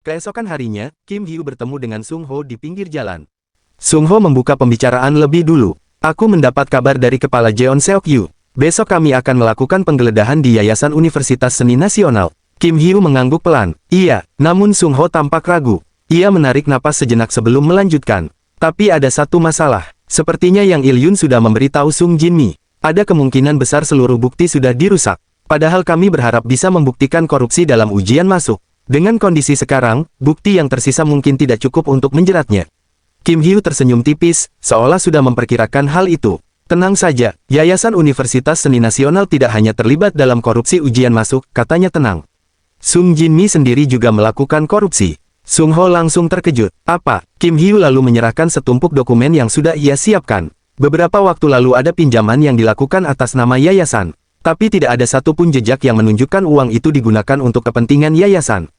Keesokan harinya, Kim Hyu bertemu dengan Sung Ho di pinggir jalan. Sung Ho membuka pembicaraan lebih dulu. Aku mendapat kabar dari Kepala Jeon Seok Yu. Besok kami akan melakukan penggeledahan di Yayasan Universitas Seni Nasional. Kim Hyu mengangguk pelan. Iya, namun Sung Ho tampak ragu. Ia menarik napas sejenak sebelum melanjutkan. Tapi ada satu masalah. Sepertinya Yang Il-yun sudah memberitahu Sung Jin-mi. Ada kemungkinan besar seluruh bukti sudah dirusak. Padahal kami berharap bisa membuktikan korupsi dalam ujian masuk. Dengan kondisi sekarang, bukti yang tersisa mungkin tidak cukup untuk menjeratnya. Kim Hyu tersenyum tipis, seolah sudah memperkirakan hal itu. Tenang saja, Yayasan Universitas Seni Nasional tidak hanya terlibat dalam korupsi ujian masuk, katanya tenang. Sung Jin-mi sendiri juga melakukan korupsi. Sung Ho langsung terkejut. Apa? Kim Hyu lalu menyerahkan setumpuk dokumen yang sudah ia siapkan. Beberapa waktu lalu ada pinjaman yang dilakukan atas nama yayasan. Tapi tidak ada satupun jejak yang menunjukkan uang itu digunakan untuk kepentingan yayasan.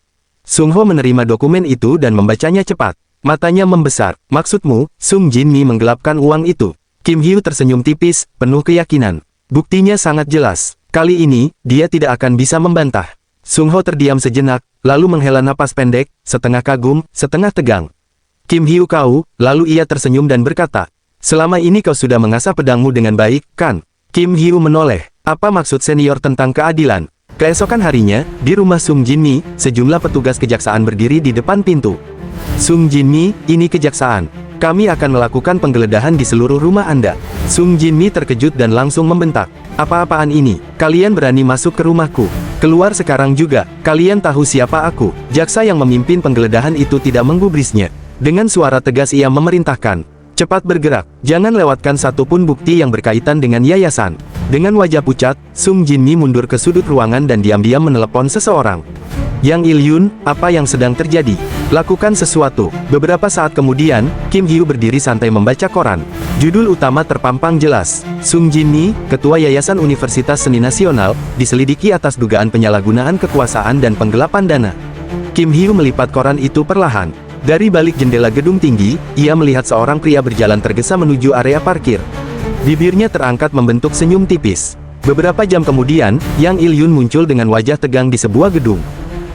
Sung Ho menerima dokumen itu dan membacanya cepat. Matanya membesar. Maksudmu, Sung Jin-mi menggelapkan uang itu? Kim Hyu tersenyum tipis, penuh keyakinan. Buktinya sangat jelas. Kali ini, dia tidak akan bisa membantah. Sung Ho terdiam sejenak, lalu menghela napas pendek, setengah kagum, setengah tegang. Kim Hyu kau, lalu ia tersenyum dan berkata, selama ini kau sudah mengasah pedangmu dengan baik, kan? Kim Hyu menoleh. Apa maksud senior tentang keadilan? Keesokan harinya, di rumah Sung Jin-mi, sejumlah petugas kejaksaan berdiri di depan pintu. Sung Jin-mi, ini kejaksaan. Kami akan melakukan penggeledahan di seluruh rumah Anda. Sung Jin-mi terkejut dan langsung membentak. Apa-apaan ini? Kalian berani masuk ke rumahku? Keluar sekarang juga. Kalian tahu siapa aku? Jaksa yang memimpin penggeledahan itu tidak menggubrisnya. Dengan suara tegas ia memerintahkan. Cepat bergerak. Jangan lewatkan satupun bukti yang berkaitan dengan yayasan. Dengan wajah pucat, Sung Jin-mi mundur ke sudut ruangan dan diam-diam menelepon seseorang. Yang Il-yun, apa yang sedang terjadi? Lakukan sesuatu. Beberapa saat kemudian, Kim Hyu berdiri santai membaca koran. Judul utama terpampang jelas. Sung Jin-mi, Ketua Yayasan Universitas Seni Nasional, diselidiki atas dugaan penyalahgunaan kekuasaan dan penggelapan dana. Kim Hyu melipat koran itu perlahan. Dari balik jendela gedung tinggi, ia melihat seorang pria berjalan tergesa menuju area parkir. Bibirnya terangkat membentuk senyum tipis. Beberapa jam kemudian, Yang Il-yun muncul dengan wajah tegang di sebuah gedung.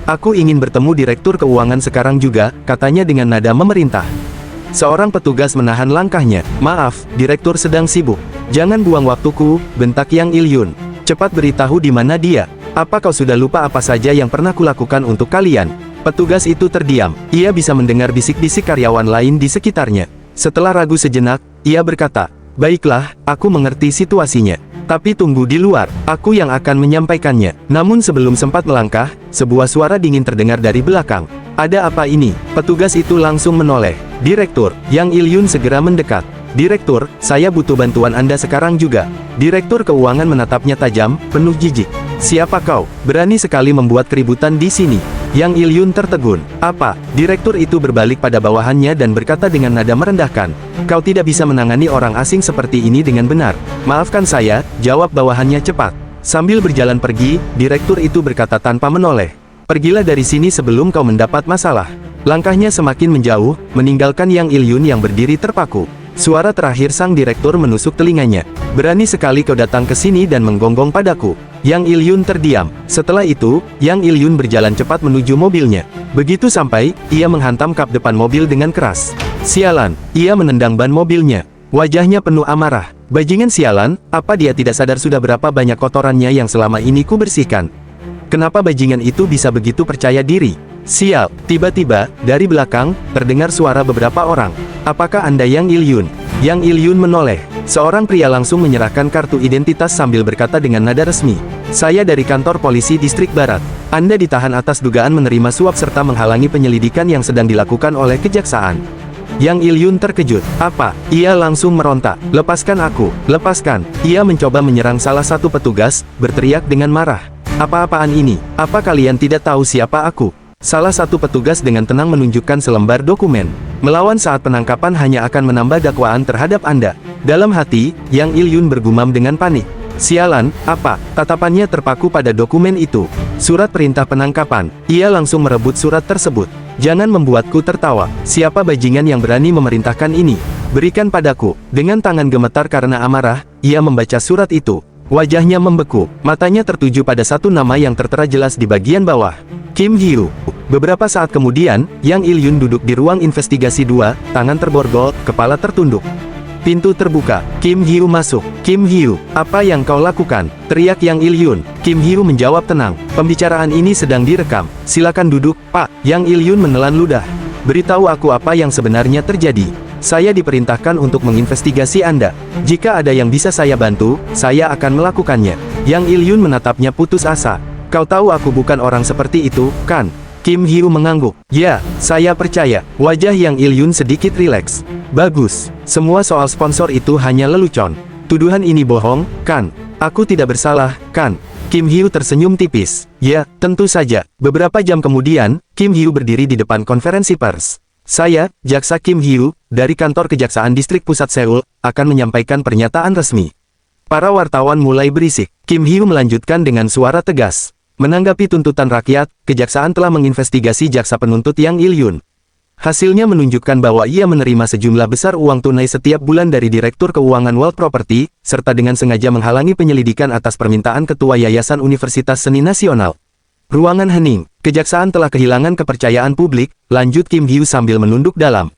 Aku ingin bertemu Direktur Keuangan sekarang juga, katanya dengan nada memerintah. Seorang petugas menahan langkahnya. Maaf, Direktur sedang sibuk. Jangan buang waktuku, bentak Yang Il-yun. Cepat beritahu di mana dia. Apa kau sudah lupa apa saja yang pernah kulakukan untuk kalian? Petugas itu terdiam. Ia bisa mendengar bisik-bisik karyawan lain di sekitarnya. Setelah ragu sejenak, ia berkata, baiklah, aku mengerti situasinya. Tapi tunggu di luar, aku yang akan menyampaikannya. Namun sebelum sempat melangkah, sebuah suara dingin terdengar dari belakang. Ada apa ini? Petugas itu langsung menoleh. Direktur, Yang Il-yun segera mendekat. Direktur, saya butuh bantuan Anda sekarang juga. Direktur Keuangan menatapnya tajam, penuh jijik. Siapa kau? Berani sekali membuat keributan di sini. Yang Il-yun tertegun. Apa? Direktur itu berbalik pada bawahannya dan berkata dengan nada merendahkan. Kau tidak bisa menangani orang asing seperti ini dengan benar. Maafkan saya, jawab bawahannya cepat. Sambil berjalan pergi, direktur itu berkata tanpa menoleh. Pergilah dari sini sebelum kau mendapat masalah. Langkahnya semakin menjauh, meninggalkan Yang Il-yun yang berdiri terpaku. Suara terakhir sang direktur menusuk telinganya. Berani sekali kau datang ke sini dan menggonggong padaku. Yang Il-yun terdiam. Setelah itu, Yang Il-yun berjalan cepat menuju mobilnya. Begitu sampai, ia menghantam kap depan mobil dengan keras. Sialan, ia menendang ban mobilnya. Wajahnya penuh amarah. Bajingan sialan, apa dia tidak sadar sudah berapa banyak kotorannya yang selama ini ku bersihkan? Kenapa bajingan itu bisa begitu percaya diri? Sial, tiba-tiba, dari belakang, terdengar suara beberapa orang. Apakah Anda Yang Il-yun? Yang Il-yun menoleh. Seorang pria langsung menyerahkan kartu identitas sambil berkata dengan nada resmi. Saya dari kantor polisi distrik barat. Anda ditahan atas dugaan menerima suap serta menghalangi penyelidikan yang sedang dilakukan oleh kejaksaan. Yang Il-yun terkejut. Apa? Ia langsung meronta. Lepaskan aku, lepaskan. Ia mencoba menyerang salah satu petugas, berteriak dengan marah. Apa-apaan ini? Apa kalian tidak tahu siapa aku? Salah satu petugas dengan tenang menunjukkan selembar dokumen. Melawan saat penangkapan hanya akan menambah dakwaan terhadap Anda. Dalam hati, Yang Il-yun bergumam dengan panik. Sialan, apa? Tatapannya terpaku pada dokumen itu. Surat perintah penangkapan. Ia langsung merebut surat tersebut. Jangan membuatku tertawa. Siapa bajingan yang berani memerintahkan ini? Berikan padaku. Dengan tangan gemetar karena amarah, ia membaca surat itu. Wajahnya membeku, matanya tertuju pada satu nama yang tertera jelas di bagian bawah. Kim Hyu. Beberapa saat kemudian, Yang Il-yun duduk di ruang investigasi 2, tangan terborgol, kepala tertunduk. Pintu terbuka, Kim Hyu masuk. Kim Hyu, apa yang kau lakukan? Teriak Yang Il-yun. Kim Hyu menjawab tenang, pembicaraan ini sedang direkam. Silakan duduk, Pak. Yang Il-yun menelan ludah. Beritahu aku apa yang sebenarnya terjadi. Saya diperintahkan untuk menginvestigasi Anda. Jika ada yang bisa saya bantu, saya akan melakukannya. Yang Il-yun menatapnya putus asa. Kau tahu aku bukan orang seperti itu, kan? Kim Hyu mengangguk. Ya, saya percaya. Wajah Yang Il-yun sedikit rileks. Bagus. Semua soal sponsor itu hanya lelucon. Tuduhan ini bohong, kan? Aku tidak bersalah, kan? Kim Hyu tersenyum tipis. Ya, tentu saja. Beberapa jam kemudian, Kim Hyu berdiri di depan konferensi pers. Saya, Jaksa Kim Hyu, dari kantor Kejaksaan Distrik Pusat Seoul, akan menyampaikan pernyataan resmi. Para wartawan mulai berisik. Kim Hyu melanjutkan dengan suara tegas. Menanggapi tuntutan rakyat, Kejaksaan telah menginvestigasi jaksa penuntut Yang Il-yun. Hasilnya menunjukkan bahwa ia menerima sejumlah besar uang tunai setiap bulan dari Direktur Keuangan World Property, serta dengan sengaja menghalangi penyelidikan atas permintaan Ketua Yayasan Universitas Seni Nasional. Ruangan hening. Kejaksaan telah kehilangan kepercayaan publik, lanjut Kim Hyu sambil menunduk dalam.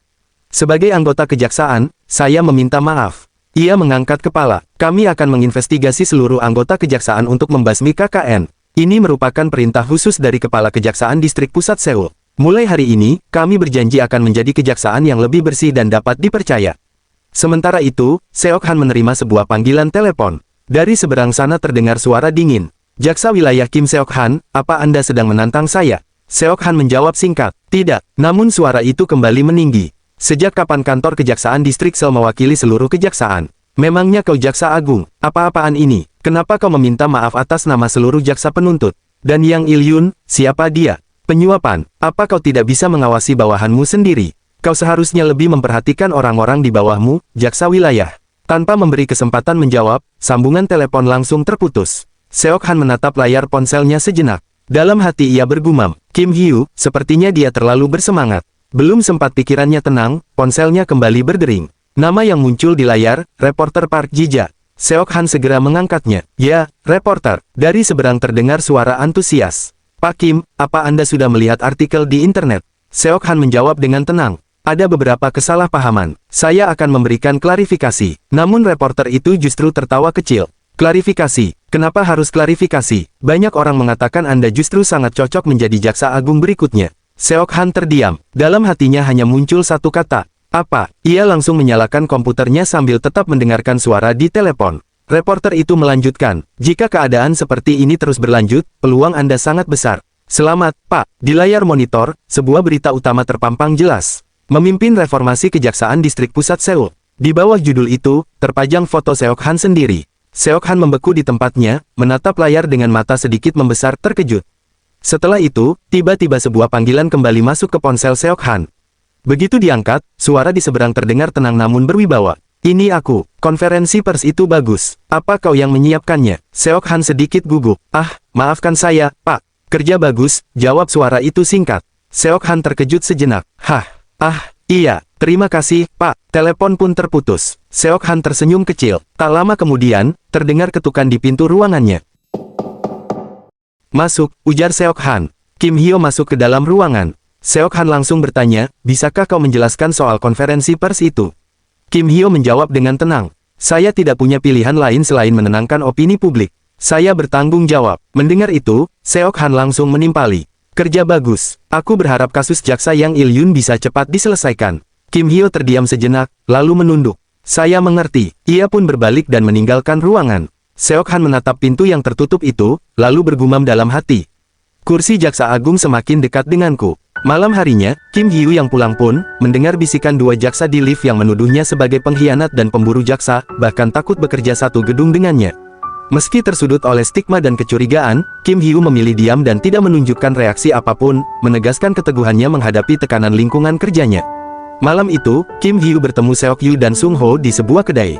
Sebagai anggota kejaksaan, saya meminta maaf. Ia mengangkat kepala. Kami akan menginvestigasi seluruh anggota kejaksaan untuk membasmi KKN. Ini merupakan perintah khusus dari Kepala Kejaksaan Distrik Pusat Seoul. Mulai hari ini, kami berjanji akan menjadi kejaksaan yang lebih bersih dan dapat dipercaya. Sementara itu, Seok Han menerima sebuah panggilan telepon. Dari seberang sana terdengar suara dingin. Jaksa wilayah Kim Seok Han, apa Anda sedang menantang saya? Seok Han menjawab singkat, tidak. Namun suara itu kembali meninggi. Sejak kapan kantor Kejaksaan Distrik Seoul mewakili seluruh kejaksaan? Memangnya kau jaksa agung? Apa-apaan ini? Kenapa kau meminta maaf atas nama seluruh jaksa penuntut? Dan Yang Il-yun, siapa dia? Penyuapan, apa kau tidak bisa mengawasi bawahanmu sendiri? Kau seharusnya lebih memperhatikan orang-orang di bawahmu, jaksa wilayah. Tanpa memberi kesempatan menjawab, sambungan telepon langsung terputus. Seok Han menatap layar ponselnya sejenak. Dalam hati ia bergumam, Kim Hyu, sepertinya dia terlalu bersemangat. Belum sempat pikirannya tenang, ponselnya kembali berdering. Nama yang muncul di layar, reporter Park Ji-ja. Seok Han segera mengangkatnya. Ya, reporter. Dari seberang terdengar suara antusias. Pak Kim, apa Anda sudah melihat artikel di internet? Seok Han menjawab dengan tenang. Ada beberapa kesalahpahaman. Saya akan memberikan klarifikasi. Namun reporter itu justru tertawa kecil. Klarifikasi? Kenapa harus klarifikasi? Banyak orang mengatakan Anda justru sangat cocok menjadi jaksa agung berikutnya. Seok Han terdiam. Dalam hatinya hanya muncul satu kata. Apa? Ia langsung menyalakan komputernya sambil tetap mendengarkan suara di telepon. Reporter itu melanjutkan, jika keadaan seperti ini terus berlanjut, peluang Anda sangat besar. Selamat, Pak. Di layar monitor, sebuah berita utama terpampang jelas. Memimpin reformasi Kejaksaan Distrik Pusat Seoul. Di bawah judul itu, terpajang foto Seok Han sendiri. Seok Han membeku di tempatnya, menatap layar dengan mata sedikit membesar terkejut. Setelah itu, tiba-tiba sebuah panggilan kembali masuk ke ponsel Seok Han. Begitu diangkat, suara di seberang terdengar tenang namun berwibawa. Ini aku. Konferensi pers itu bagus. Apa kau yang menyiapkannya? Seok Han sedikit gugup. Ah, maafkan saya, Pak. Kerja bagus, jawab suara itu singkat. Seok Han terkejut sejenak. Iya, terima kasih, Pak. Telepon pun terputus. Seok Han tersenyum kecil. Tak lama kemudian, terdengar ketukan di pintu ruangannya. Masuk, ujar Seok Han. Kim Hyo masuk ke dalam ruangan. Seok Han langsung bertanya, bisakah kau menjelaskan soal konferensi pers itu? Kim Hyo menjawab dengan tenang. Saya tidak punya pilihan lain selain menenangkan opini publik. Saya bertanggung jawab. Mendengar itu, Seok Han langsung menimpali. Kerja bagus. Aku berharap kasus jaksa Yang Il-yun bisa cepat diselesaikan. Kim Hyo terdiam sejenak, lalu menunduk. Saya mengerti. Ia pun berbalik dan meninggalkan ruangan. Seok Han menatap pintu yang tertutup itu, lalu bergumam dalam hati. Kursi jaksa agung semakin dekat denganku. Malam harinya, Kim Hyu yang pulang pun, mendengar bisikan dua jaksa di lift yang menuduhnya sebagai pengkhianat dan pemburu jaksa, bahkan takut bekerja satu gedung dengannya. Meski tersudut oleh stigma dan kecurigaan, Kim Hyu memilih diam dan tidak menunjukkan reaksi apapun, menegaskan keteguhannya menghadapi tekanan lingkungan kerjanya. Malam itu, Kim Hyu bertemu Seok Yu dan Sung Ho di sebuah kedai.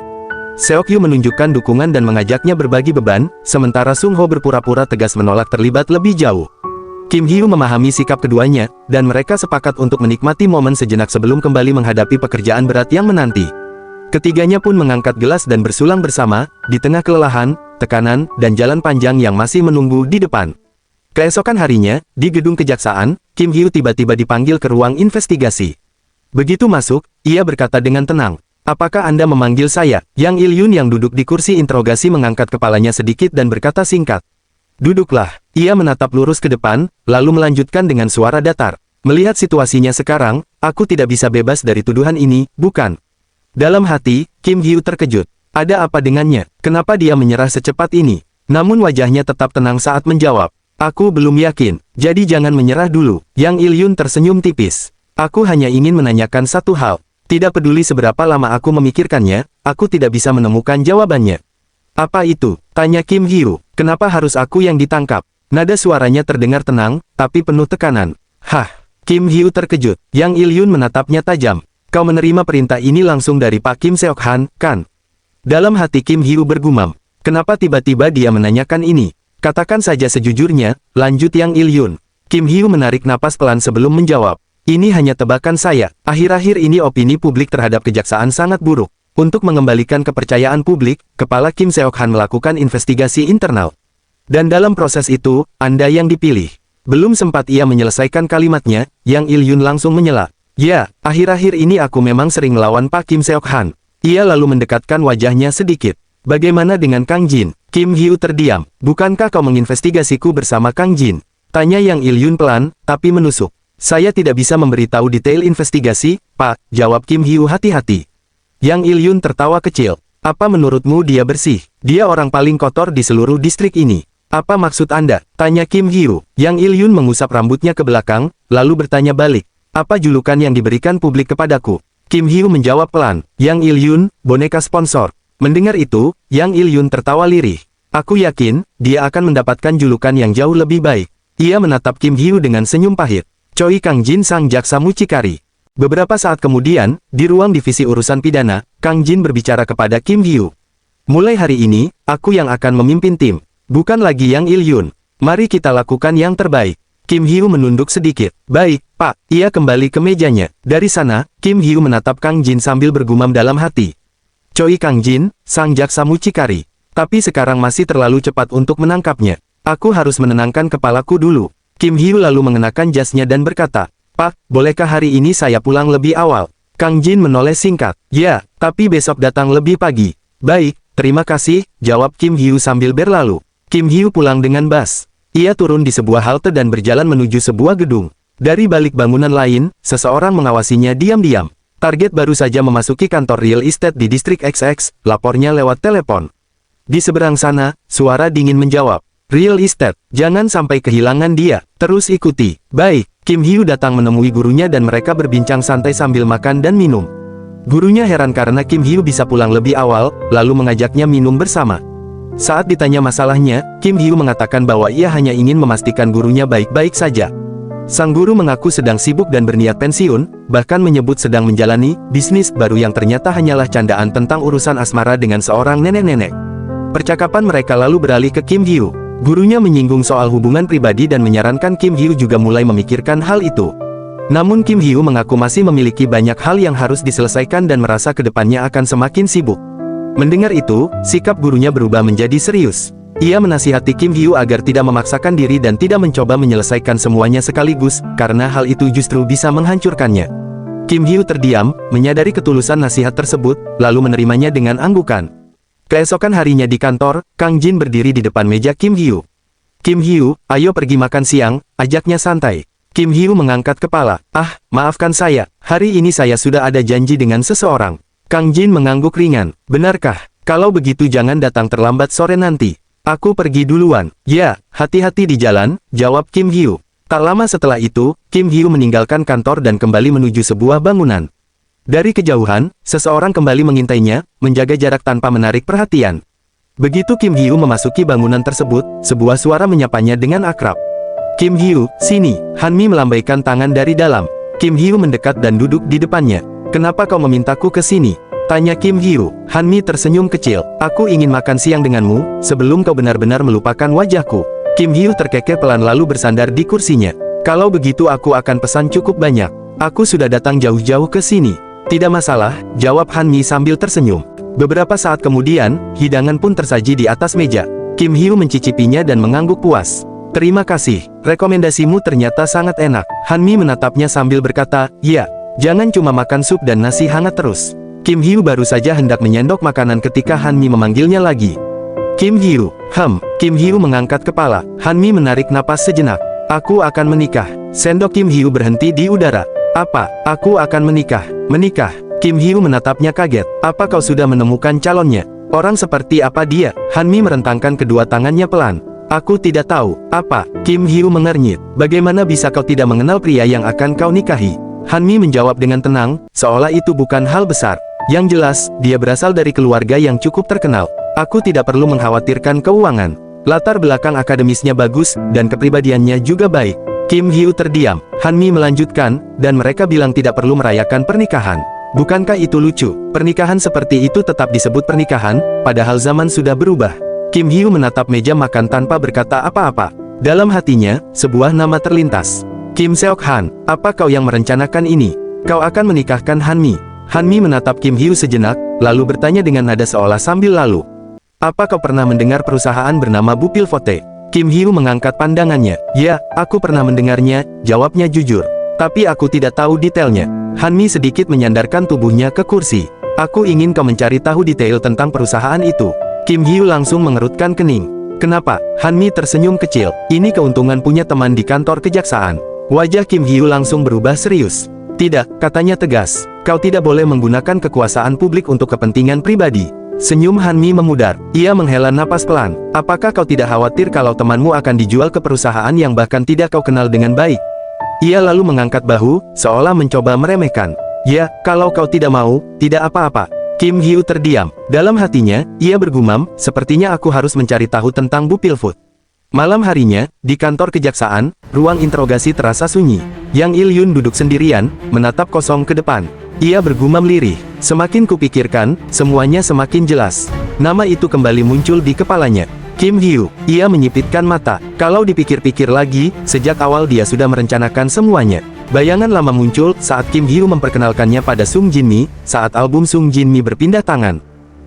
Seok Yu menunjukkan dukungan dan mengajaknya berbagi beban, sementara Sung Ho berpura-pura tegas menolak terlibat lebih jauh. Kim Hyu memahami sikap keduanya, dan mereka sepakat untuk menikmati momen sejenak sebelum kembali menghadapi pekerjaan berat yang menanti. Ketiganya pun mengangkat gelas dan bersulang bersama, di tengah kelelahan, tekanan, dan jalan panjang yang masih menunggu di depan. Keesokan harinya, di gedung kejaksaan, Kim Hyu tiba-tiba dipanggil ke ruang investigasi. Begitu masuk, ia berkata dengan tenang, "Apakah Anda memanggil saya?" Yang Il-yun yang duduk di kursi interogasi mengangkat kepalanya sedikit dan berkata singkat, "Duduklah." Ia menatap lurus ke depan, lalu melanjutkan dengan suara datar. "Melihat situasinya sekarang, aku tidak bisa bebas dari tuduhan ini, bukan?" Dalam hati, Kim Hyu terkejut. Ada apa dengannya? Kenapa dia menyerah secepat ini? Namun wajahnya tetap tenang saat menjawab, "Aku belum yakin, jadi jangan menyerah dulu." Yang Il-yun tersenyum tipis. "Aku hanya ingin menanyakan satu hal. Tidak peduli seberapa lama aku memikirkannya, aku tidak bisa menemukan jawabannya." "Apa itu?" tanya Kim Hyu. "Kenapa harus aku yang ditangkap?" Nada suaranya terdengar tenang, tapi penuh tekanan. "Hah?" Kim Hyu terkejut. Yang Il-yun menatapnya tajam. "Kau menerima perintah ini langsung dari Pak Kim Seok-han, kan?" Dalam hati Kim Hyu bergumam. Kenapa tiba-tiba dia menanyakan ini? "Katakan saja sejujurnya," lanjut Yang Il-yun. Kim Hyu menarik napas pelan sebelum menjawab. "Ini hanya tebakan saya. Akhir-akhir ini opini publik terhadap kejaksaan sangat buruk. Untuk mengembalikan kepercayaan publik, Kepala Kim Seok-han melakukan investigasi internal. Dan dalam proses itu, Anda yang dipilih." Belum sempat ia menyelesaikan kalimatnya, Yang Il-yun langsung menyela. "Ya, akhir-akhir ini aku memang sering melawan Pak Kim Seok-han." Ia lalu mendekatkan wajahnya sedikit. "Bagaimana dengan Kang Jin?" Kim Hyu terdiam. "Bukankah kau menginvestigasiku bersama Kang Jin?" tanya Yang Il-yun pelan, tapi menusuk. "Saya tidak bisa memberitahu detail investigasi, Pak," jawab Kim Hyu hati-hati. Yang Il-yun tertawa kecil. "Apa menurutmu dia bersih? Dia orang paling kotor di seluruh distrik ini." "Apa maksud Anda?" tanya Kim Hyu. Yang Il-yun mengusap rambutnya ke belakang, lalu bertanya balik. "Apa julukan yang diberikan publik kepadaku?" Kim Hyu menjawab pelan. "Yang Il-yun, boneka sponsor." Mendengar itu, Yang Il-yun tertawa lirih. "Aku yakin, dia akan mendapatkan julukan yang jauh lebih baik." Ia menatap Kim Hyu dengan senyum pahit. "Choi Kang Jin sang jaksa mucikari." Beberapa saat kemudian, di ruang divisi urusan pidana, Kang Jin berbicara kepada Kim Hyu. "Mulai hari ini, aku yang akan memimpin tim. Bukan lagi Yang Il-yun. Mari kita lakukan yang terbaik." Kim Hyu menunduk sedikit. "Baik, Pak." Ia kembali ke mejanya. Dari sana, Kim Hyu menatap Kang Jin sambil bergumam dalam hati. "Choi Kang Jin, sang jaksa mucikari. Tapi sekarang masih terlalu cepat untuk menangkapnya. Aku harus menenangkan kepalaku dulu." Kim Hyu lalu mengenakan jasnya dan berkata, "Pak, bolehkah hari ini saya pulang lebih awal?" Kang Jin menoleh singkat. "Ya, tapi besok datang lebih pagi." "Baik, terima kasih," jawab Kim Hyu sambil berlalu. Kim Hyu pulang dengan bus. Ia turun di sebuah halte dan berjalan menuju sebuah gedung. Dari balik bangunan lain, seseorang mengawasinya diam-diam. Target baru saja memasuki kantor real estate di distrik XX, lapornya lewat telepon. Di seberang sana, suara dingin menjawab. "Real estate, jangan sampai kehilangan dia, terus ikuti." "Baik." Kim Hyu datang menemui gurunya dan mereka berbincang santai sambil makan dan minum. Gurunya heran karena Kim Hyu bisa pulang lebih awal, lalu mengajaknya minum bersama. Saat ditanya masalahnya, Kim Hyu mengatakan bahwa ia hanya ingin memastikan gurunya baik-baik saja. Sang guru mengaku sedang sibuk dan berniat pensiun, bahkan menyebut sedang menjalani bisnis baru yang ternyata hanyalah candaan tentang urusan asmara dengan seorang nenek-nenek. Percakapan mereka lalu beralih ke Kim Hyu. Gurunya menyinggung soal hubungan pribadi dan menyarankan Kim Hyu juga mulai memikirkan hal itu. Namun Kim Hyu mengaku masih memiliki banyak hal yang harus diselesaikan dan merasa kedepannya akan semakin sibuk. Mendengar itu, sikap gurunya berubah menjadi serius. Ia menasihati Kim Hyu agar tidak memaksakan diri dan tidak mencoba menyelesaikan semuanya sekaligus, karena hal itu justru bisa menghancurkannya. Kim Hyu terdiam, menyadari ketulusan nasihat tersebut, lalu menerimanya dengan anggukan. Keesokan harinya di kantor, Kang Jin berdiri di depan meja Kim Hyu. "Kim Hyu, ayo pergi makan siang," ajaknya santai. Kim Hyu mengangkat kepala. "Ah, maafkan saya, hari ini saya sudah ada janji dengan seseorang." Kang Jin mengangguk ringan. "Benarkah? Kalau begitu jangan datang terlambat sore nanti. Aku pergi duluan." "Ya, hati-hati di jalan," jawab Kim Hyu. Tak lama setelah itu, Kim Hyu meninggalkan kantor dan kembali menuju sebuah bangunan. Dari kejauhan, seseorang kembali mengintainya, menjaga jarak tanpa menarik perhatian. Begitu Kim Hyu memasuki bangunan tersebut, sebuah suara menyapanya dengan akrab. "Kim Hyu, sini." Hanmi melambaikan tangan dari dalam. Kim Hyu mendekat dan duduk di depannya. "Kenapa kau memintaku ke sini?" tanya Kim Hyu. Hanmi tersenyum kecil. "Aku ingin makan siang denganmu, sebelum kau benar-benar melupakan wajahku." Kim Hyu terkekeh pelan lalu bersandar di kursinya. "Kalau begitu aku akan pesan cukup banyak. Aku sudah datang jauh-jauh ke sini." Tidak masalah, jawab Han Mi sambil tersenyum. Beberapa saat kemudian, hidangan pun tersaji di atas meja. Kim Hyu mencicipinya dan mengangguk puas. Terima kasih, rekomendasimu ternyata sangat enak. Han Mi menatapnya sambil berkata, ya, jangan cuma makan sup dan nasi hangat terus. Kim Hyu baru saja hendak menyendok makanan ketika Han Mi memanggilnya lagi. Kim Hyu, Kim Hyu mengangkat kepala. Han Mi menarik napas sejenak. Aku akan menikah. Sendok Kim Hyu berhenti di udara. Apa? Aku akan menikah. Menikah? Kim Hyu menatapnya kaget. Apa kau sudah menemukan calonnya? Orang seperti apa dia? Han Mi merentangkan kedua tangannya pelan. Aku tidak tahu. Apa? Kim Hyu mengernyit. Bagaimana bisa kau tidak mengenal pria yang akan kau nikahi? Han Mi menjawab dengan tenang, seolah itu bukan hal besar. Yang jelas, dia berasal dari keluarga yang cukup terkenal. Aku tidak perlu mengkhawatirkan keuangan. Latar belakang akademisnya bagus, dan kepribadiannya juga baik. Kim Hyu terdiam. Han Mi melanjutkan, dan mereka bilang tidak perlu merayakan pernikahan. Bukankah itu lucu? Pernikahan seperti itu tetap disebut pernikahan, padahal zaman sudah berubah. Kim Hyu menatap meja makan tanpa berkata apa-apa. Dalam hatinya, sebuah nama terlintas. Kim Seok Han, apa kau yang merencanakan ini? Kau akan menikahkan Han Mi? Han Mi menatap Kim Hyu sejenak, lalu bertanya dengan nada seolah sambil lalu. Apa kau pernah mendengar perusahaan bernama Bupil Vote? Kim Hyu mengangkat pandangannya. Ya, aku pernah mendengarnya, jawabnya jujur. Tapi aku tidak tahu detailnya. Han Mi sedikit menyandarkan tubuhnya ke kursi. Aku ingin kau mencari tahu detail tentang perusahaan itu. Kim Hyu langsung mengerutkan kening. Kenapa? Han Mi tersenyum kecil. Ini keuntungan punya teman di kantor kejaksaan. Wajah Kim Hyu langsung berubah serius. Tidak, katanya tegas. Kau tidak boleh menggunakan kekuasaan publik untuk kepentingan pribadi. Senyum Han Mi memudar. Ia menghela napas pelan. Apakah kau tidak khawatir kalau temanmu akan dijual ke perusahaan yang bahkan tidak kau kenal dengan baik? Ia lalu mengangkat bahu, seolah mencoba meremehkan. Ya, kalau kau tidak mau, tidak apa-apa. Kim Hyu terdiam. Dalam hatinya, ia bergumam, sepertinya aku harus mencari tahu tentang Bupil Food. Malam harinya, di kantor kejaksaan, ruang interogasi terasa sunyi. Yang Il Yun duduk sendirian, menatap kosong ke depan. Ia bergumam lirih. Semakin kupikirkan, semuanya semakin jelas. Nama itu kembali muncul di kepalanya. Kim Hyu. Ia menyipitkan mata. Kalau dipikir-pikir lagi, sejak awal dia sudah merencanakan semuanya. Bayangan lama muncul saat Kim Hyu memperkenalkannya pada Sung Jin Mi, saat album Sung Jin Mi berpindah tangan.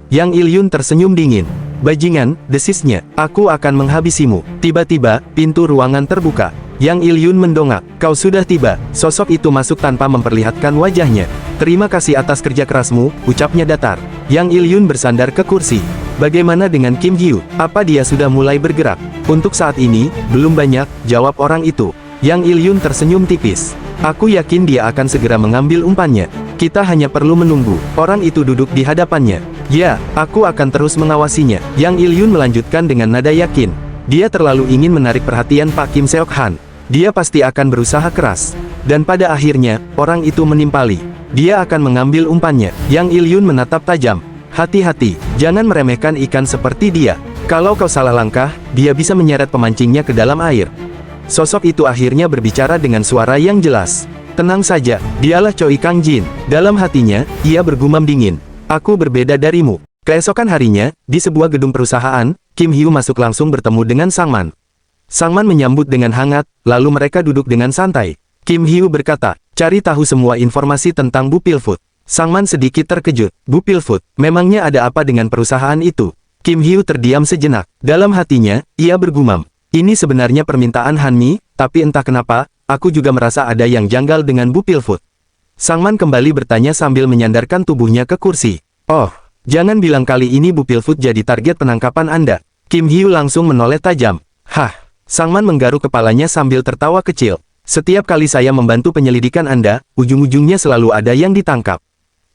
Yang Il Yun tersenyum dingin. Bajingan, desisnya, aku akan menghabisimu. Tiba-tiba, pintu ruangan terbuka. Yang Il Yun mendongak. Kau sudah tiba. Sosok itu masuk tanpa memperlihatkan wajahnya. Terima kasih atas kerja kerasmu, ucapnya datar. Yang Il Yun bersandar ke kursi. Bagaimana dengan Kim Hyu? Apa dia sudah mulai bergerak? Untuk saat ini, belum banyak, jawab orang itu. Yang Il Yun tersenyum tipis. Aku yakin dia akan segera mengambil umpannya. Kita hanya perlu menunggu. Orang itu duduk di hadapannya. Ya, aku akan terus mengawasinya. Yang Il Yun melanjutkan dengan nada yakin. Dia terlalu ingin menarik perhatian Pak Kim Seok Han. Dia pasti akan berusaha keras. Dan pada akhirnya, orang itu menimpali. Dia akan mengambil umpannya. Yang Il Yun menatap tajam. Hati-hati, jangan meremehkan ikan seperti dia. Kalau kau salah langkah, dia bisa menyeret pemancingnya ke dalam air. Sosok itu akhirnya berbicara dengan suara yang jelas. Tenang saja, dialah Choi Kang Jin. Dalam hatinya, ia bergumam dingin. Aku berbeda darimu. Keesokan harinya, di sebuah gedung perusahaan, Kim Hyu masuk langsung bertemu dengan Sang Man. Sang Man menyambut dengan hangat, lalu mereka duduk dengan santai. Kim Hyu berkata, cari tahu semua informasi tentang Bupil Food. Sang Man sedikit terkejut. Bupil Food, memangnya ada apa dengan perusahaan itu? Kim Hyu terdiam sejenak. Dalam hatinya, ia bergumam. Ini sebenarnya permintaan Han Mi, tapi entah kenapa, aku juga merasa ada yang janggal dengan Bupil Food. Sang Man kembali bertanya sambil menyandarkan tubuhnya ke kursi. Oh, jangan bilang kali ini Bupil Food jadi target penangkapan Anda. Kim Hyu langsung menoleh tajam. Hah? Sang Man menggaruk kepalanya sambil tertawa kecil. Setiap kali saya membantu penyelidikan Anda, ujung-ujungnya selalu ada yang ditangkap.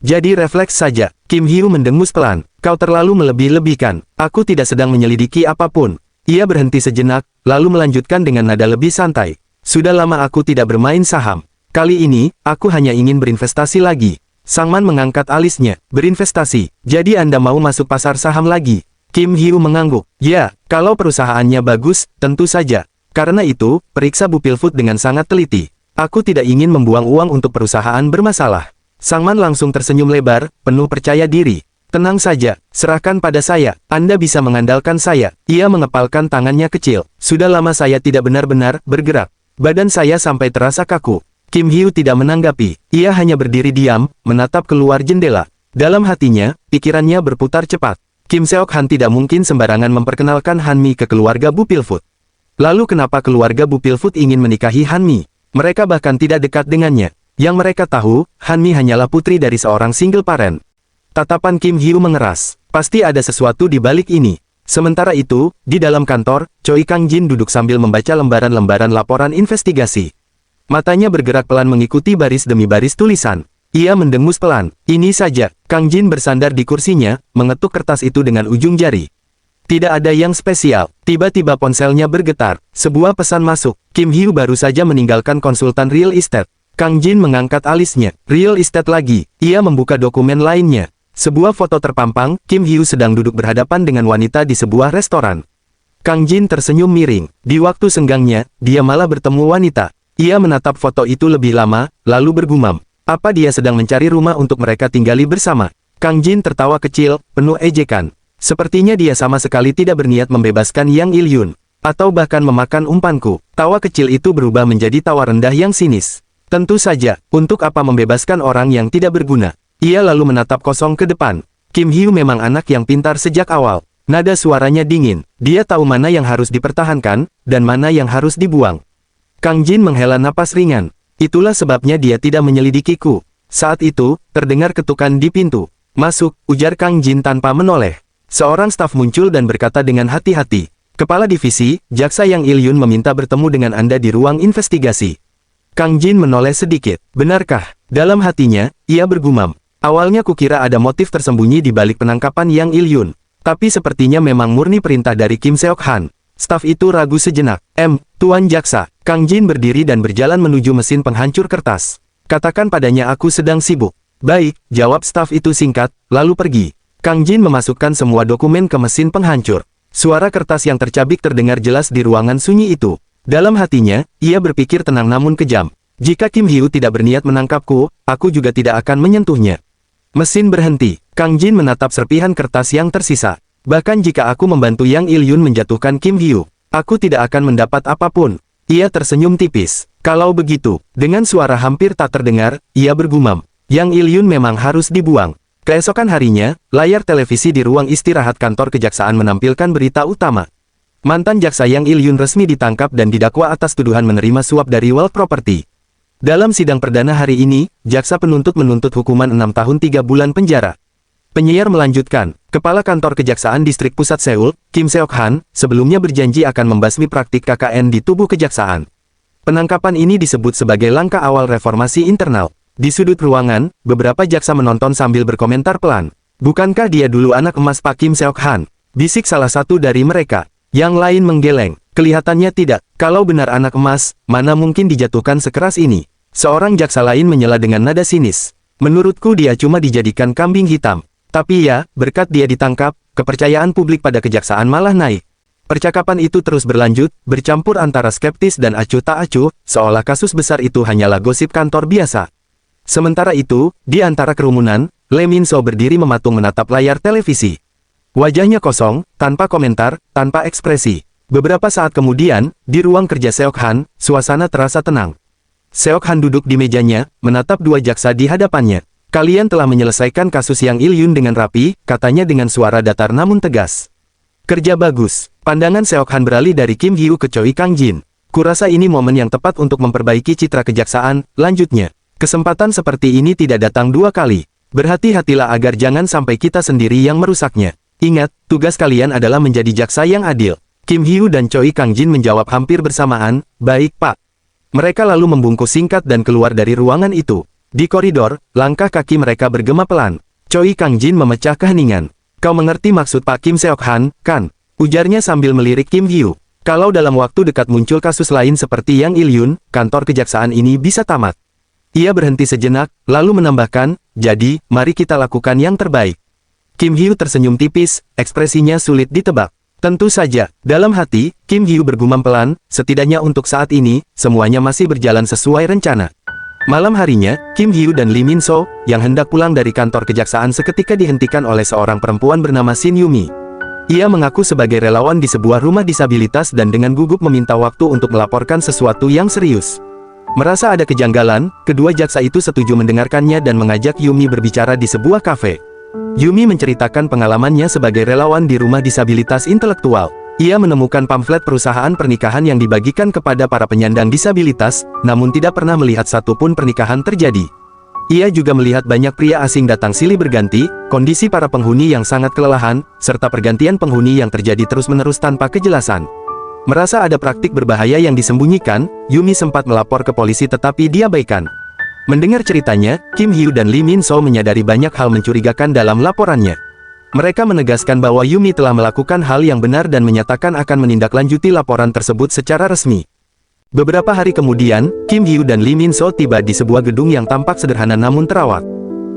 Jadi refleks saja. Kim Hyu mendengus pelan. Kau terlalu melebih-lebihkan. Aku tidak sedang menyelidiki apapun. Ia berhenti sejenak, lalu melanjutkan dengan nada lebih santai. Sudah lama aku tidak bermain saham. Kali ini, aku hanya ingin berinvestasi lagi. Sang Man mengangkat alisnya. Berinvestasi. Jadi Anda mau masuk pasar saham lagi? Kim Hyu mengangguk. Ya, kalau perusahaannya bagus, tentu saja. Karena itu, periksa Bupil Food dengan sangat teliti. Aku tidak ingin membuang uang untuk perusahaan bermasalah. Sang Man langsung tersenyum lebar, penuh percaya diri. Tenang saja, serahkan pada saya. Anda bisa mengandalkan saya. Ia mengepalkan tangannya kecil. Sudah lama saya tidak benar-benar bergerak. Badan saya sampai terasa kaku. Kim Hyu tidak menanggapi, ia hanya berdiri diam, menatap keluar jendela. Dalam hatinya, pikirannya berputar cepat. Kim Seok Han tidak mungkin sembarangan memperkenalkan Han Mi ke keluarga Bu Pilfoot. Lalu kenapa keluarga Bu Pilfoot ingin menikahi Han Mi? Mereka bahkan tidak dekat dengannya. Yang mereka tahu, Han Mi hanyalah putri dari seorang single parent. Tatapan Kim Hyu mengeras. Pasti ada sesuatu di balik ini. Sementara itu, di dalam kantor, Choi Kang-jin duduk sambil membaca lembaran-lembaran laporan investigasi. Matanya bergerak pelan mengikuti baris demi baris tulisan. Ia mendengus pelan. Ini saja, Kang-jin bersandar di kursinya, mengetuk kertas itu dengan ujung jari. Tidak ada yang spesial. Tiba-tiba ponselnya bergetar. Sebuah pesan masuk. Kim Hyu baru saja meninggalkan konsultan real estate. Kang-jin mengangkat alisnya. Real estate lagi. Ia membuka dokumen lainnya. Sebuah foto terpampang, Kim Hyu sedang duduk berhadapan dengan wanita di sebuah restoran. Kang-jin tersenyum miring. Di waktu senggangnya, dia malah bertemu wanita. Ia menatap foto itu lebih lama, lalu bergumam. Apa dia sedang mencari rumah untuk mereka tinggali bersama? Kang-jin tertawa kecil, penuh ejekan. Sepertinya dia sama sekali tidak berniat membebaskan Yang Il-yun. Atau bahkan memakan umpanku. Tawa kecil itu berubah menjadi tawa rendah yang sinis. Tentu saja, untuk apa membebaskan orang yang tidak berguna? Ia lalu menatap kosong ke depan. Kim Hyu memang anak yang pintar sejak awal. Nada suaranya dingin. Dia tahu mana yang harus dipertahankan, dan mana yang harus dibuang. Kang-jin menghela napas ringan. Itulah sebabnya dia tidak menyelidikiku. Saat itu, terdengar ketukan di pintu. Masuk, ujar Kang-jin tanpa menoleh. Seorang staf muncul dan berkata dengan hati-hati. Kepala divisi, Jaksa Yang Il-yun meminta bertemu dengan Anda di ruang investigasi. Kang-jin menoleh sedikit. Benarkah? Dalam hatinya, ia bergumam. Awalnya kukira ada motif tersembunyi di balik penangkapan Yang Il-yun. Tapi sepertinya memang murni perintah dari Kim Seok Han. Staf itu ragu sejenak. Tuan Jaksa. Kang-jin berdiri dan berjalan menuju mesin penghancur kertas. Katakan padanya aku sedang sibuk. Baik, jawab staf itu singkat, lalu pergi. Kang-jin memasukkan semua dokumen ke mesin penghancur. Suara kertas yang tercabik terdengar jelas di ruangan sunyi itu. Dalam hatinya, ia berpikir tenang namun kejam. Jika Kim Hyu tidak berniat menangkapku, aku juga tidak akan menyentuhnya. Mesin berhenti. Kang-jin menatap serpihan kertas yang tersisa. Bahkan jika aku membantu Yang Il-yun menjatuhkan Kim Hyu, aku tidak akan mendapat apapun. Ia tersenyum tipis. Kalau begitu, dengan suara hampir tak terdengar, ia bergumam. Yang Il-yun memang harus dibuang. Keesokan harinya, layar televisi di ruang istirahat kantor kejaksaan menampilkan berita utama. Mantan jaksa Yang Il-yun resmi ditangkap dan didakwa atas tuduhan menerima suap dari Wealth Property. Dalam sidang perdana hari ini, jaksa penuntut menuntut hukuman 6 tahun 3 bulan penjara. Penyiar melanjutkan, Kepala Kantor Kejaksaan Distrik Pusat Seoul, Kim Seok Han, sebelumnya berjanji akan membasmi praktik KKN di tubuh kejaksaan. Penangkapan ini disebut sebagai langkah awal reformasi internal. Di sudut ruangan, beberapa jaksa menonton sambil berkomentar pelan. Bukankah dia dulu anak emas Pak Kim Seok Han? Bisik salah satu dari mereka. Yang lain menggeleng. Kelihatannya tidak. Kalau benar anak emas, mana mungkin dijatuhkan sekeras ini? Seorang jaksa lain menyela dengan nada sinis. Menurutku dia cuma dijadikan kambing hitam. Tapi ya, berkat dia ditangkap, kepercayaan publik pada kejaksaan malah naik. Percakapan itu terus berlanjut, bercampur antara skeptis dan acuh tak acuh, seolah kasus besar itu hanyalah gosip kantor biasa. Sementara itu, di antara kerumunan, Lee Min-so berdiri mematung menatap layar televisi. Wajahnya kosong, tanpa komentar, tanpa ekspresi. Beberapa saat kemudian, di ruang kerja Seok Han, suasana terasa tenang. Seok Han duduk di mejanya, menatap dua jaksa di hadapannya. Kalian telah menyelesaikan kasus Yang Il-yun dengan rapi, katanya dengan suara datar namun tegas. Kerja bagus. Pandangan Seok Han beralih dari Kim Hyu ke Choi Kang-jin. Kurasa ini momen yang tepat untuk memperbaiki citra kejaksaan, lanjutnya. Kesempatan seperti ini tidak datang dua kali. Berhati-hatilah agar jangan sampai kita sendiri yang merusaknya. Ingat, tugas kalian adalah menjadi jaksa yang adil. Kim Hyu dan Choi Kang-jin menjawab hampir bersamaan, baik Pak. Mereka lalu membungkus singkat dan keluar dari ruangan itu. Di koridor, langkah kaki mereka bergema pelan. Choi Kang-jin memecah keheningan. Kau mengerti maksud Pak Kim Seok Han, kan? Ujarnya sambil melirik Kim Hyu. Kalau dalam waktu dekat muncul kasus lain seperti Yang Il-yun, kantor kejaksaan ini bisa tamat. Ia berhenti sejenak, lalu menambahkan, jadi, mari kita lakukan yang terbaik. Kim Hyu tersenyum tipis, ekspresinya sulit ditebak. Tentu saja, dalam hati, Kim Hyu bergumam pelan, setidaknya untuk saat ini, semuanya masih berjalan sesuai rencana. Malam harinya, Kim Hyu dan Lee Min-so, yang hendak pulang dari kantor kejaksaan seketika dihentikan oleh seorang perempuan bernama Shin Yumi. Ia mengaku sebagai relawan di sebuah rumah disabilitas dan dengan gugup meminta waktu untuk melaporkan sesuatu yang serius. Merasa ada kejanggalan, kedua jaksa itu setuju mendengarkannya dan mengajak Yumi berbicara di sebuah kafe. Yumi menceritakan pengalamannya sebagai relawan di rumah disabilitas intelektual. Ia menemukan pamflet perusahaan pernikahan yang dibagikan kepada para penyandang disabilitas, namun tidak pernah melihat satupun pernikahan terjadi. Ia juga melihat banyak pria asing datang silih berganti, kondisi para penghuni yang sangat kelelahan, serta pergantian penghuni yang terjadi terus-menerus tanpa kejelasan. Merasa ada praktik berbahaya yang disembunyikan, Yumi sempat melapor ke polisi tetapi diabaikan. Mendengar ceritanya, Kim Hyo dan Lee Min So menyadari banyak hal mencurigakan dalam laporannya. Mereka menegaskan bahwa Yumi telah melakukan hal yang benar dan menyatakan akan menindaklanjuti laporan tersebut secara resmi. Beberapa hari kemudian, Kim Hyo dan Lee Min So tiba di sebuah gedung yang tampak sederhana namun terawat.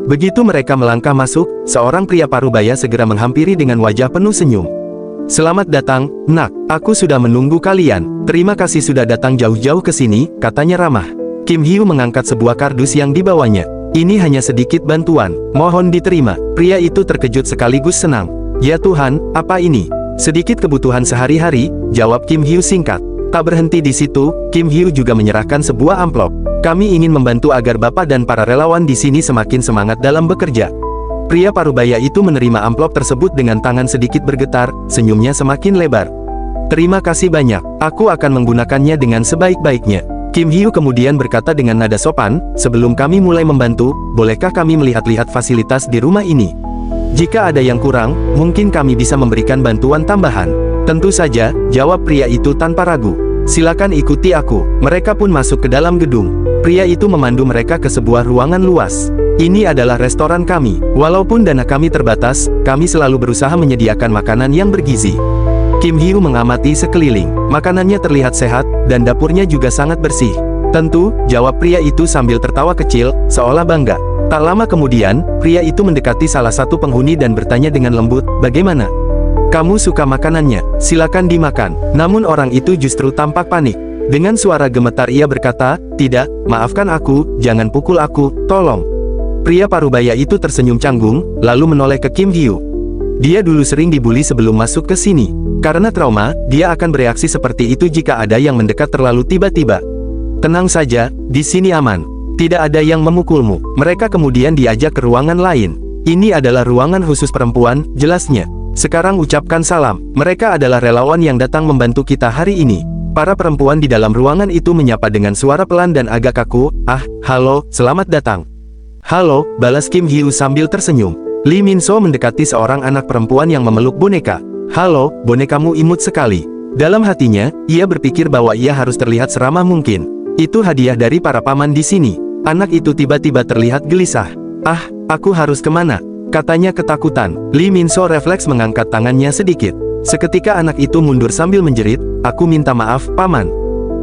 Begitu mereka melangkah masuk, seorang pria parubaya segera menghampiri dengan wajah penuh senyum. "Selamat datang, nak. Aku sudah menunggu kalian. Terima kasih sudah datang jauh-jauh ke sini," katanya ramah. Kim Hyo mengangkat sebuah kardus yang dibawanya. "Ini hanya sedikit bantuan. Mohon diterima." Pria itu terkejut sekaligus senang. "Ya Tuhan, apa ini?" "Sedikit kebutuhan sehari-hari," jawab Kim Hyo singkat. Tak berhenti di situ, Kim Hyo juga menyerahkan sebuah amplop. "Kami ingin membantu agar Bapak dan para relawan di sini semakin semangat dalam bekerja." Pria parubaya itu menerima amplop tersebut dengan tangan sedikit bergetar, senyumnya semakin lebar. "Terima kasih banyak, aku akan menggunakannya dengan sebaik-baiknya." Kim Hyo kemudian berkata dengan nada sopan, "Sebelum kami mulai membantu, bolehkah kami melihat-lihat fasilitas di rumah ini? Jika ada yang kurang, mungkin kami bisa memberikan bantuan tambahan." "Tentu saja," jawab pria itu tanpa ragu. "Silakan ikuti aku." Mereka pun masuk ke dalam gedung. Pria itu memandu mereka ke sebuah ruangan luas. "Ini adalah restoran kami. Walaupun dana kami terbatas, kami selalu berusaha menyediakan makanan yang bergizi." Kim Hyo mengamati sekeliling. Makanannya terlihat sehat, dan dapurnya juga sangat bersih. "Tentu," jawab pria itu sambil tertawa kecil, seolah bangga. Tak lama kemudian, pria itu mendekati salah satu penghuni dan bertanya dengan lembut, "Bagaimana? Kamu suka makanannya? Silakan dimakan." Namun orang itu justru tampak panik. Dengan suara gemetar ia berkata, "Tidak, maafkan aku, jangan pukul aku, tolong." Pria parubaya itu tersenyum canggung, lalu menoleh ke Kim Hyo. Dia dulu sering dibully sebelum masuk ke sini. Karena trauma, dia akan bereaksi seperti itu jika ada yang mendekat terlalu tiba-tiba. "Tenang saja, di sini aman. Tidak ada yang memukulmu." Mereka kemudian diajak ke ruangan lain. "Ini adalah ruangan khusus perempuan," jelasnya. "Sekarang ucapkan salam. Mereka adalah relawan yang datang membantu kita hari ini." Para perempuan di dalam ruangan itu menyapa dengan suara pelan dan agak kaku, "Halo, selamat datang." "Halo," balas Kim Hyo sambil tersenyum. Lee Min So mendekati seorang anak perempuan yang memeluk boneka. "Halo, bonekamu imut sekali." Dalam hatinya, ia berpikir bahwa ia harus terlihat seramah mungkin. "Itu hadiah dari para paman di sini." Anak itu tiba-tiba terlihat gelisah. Aku harus kemana?" katanya ketakutan. Lee Min So refleks mengangkat tangannya sedikit. Seketika anak itu mundur sambil menjerit, "Aku minta maaf, paman.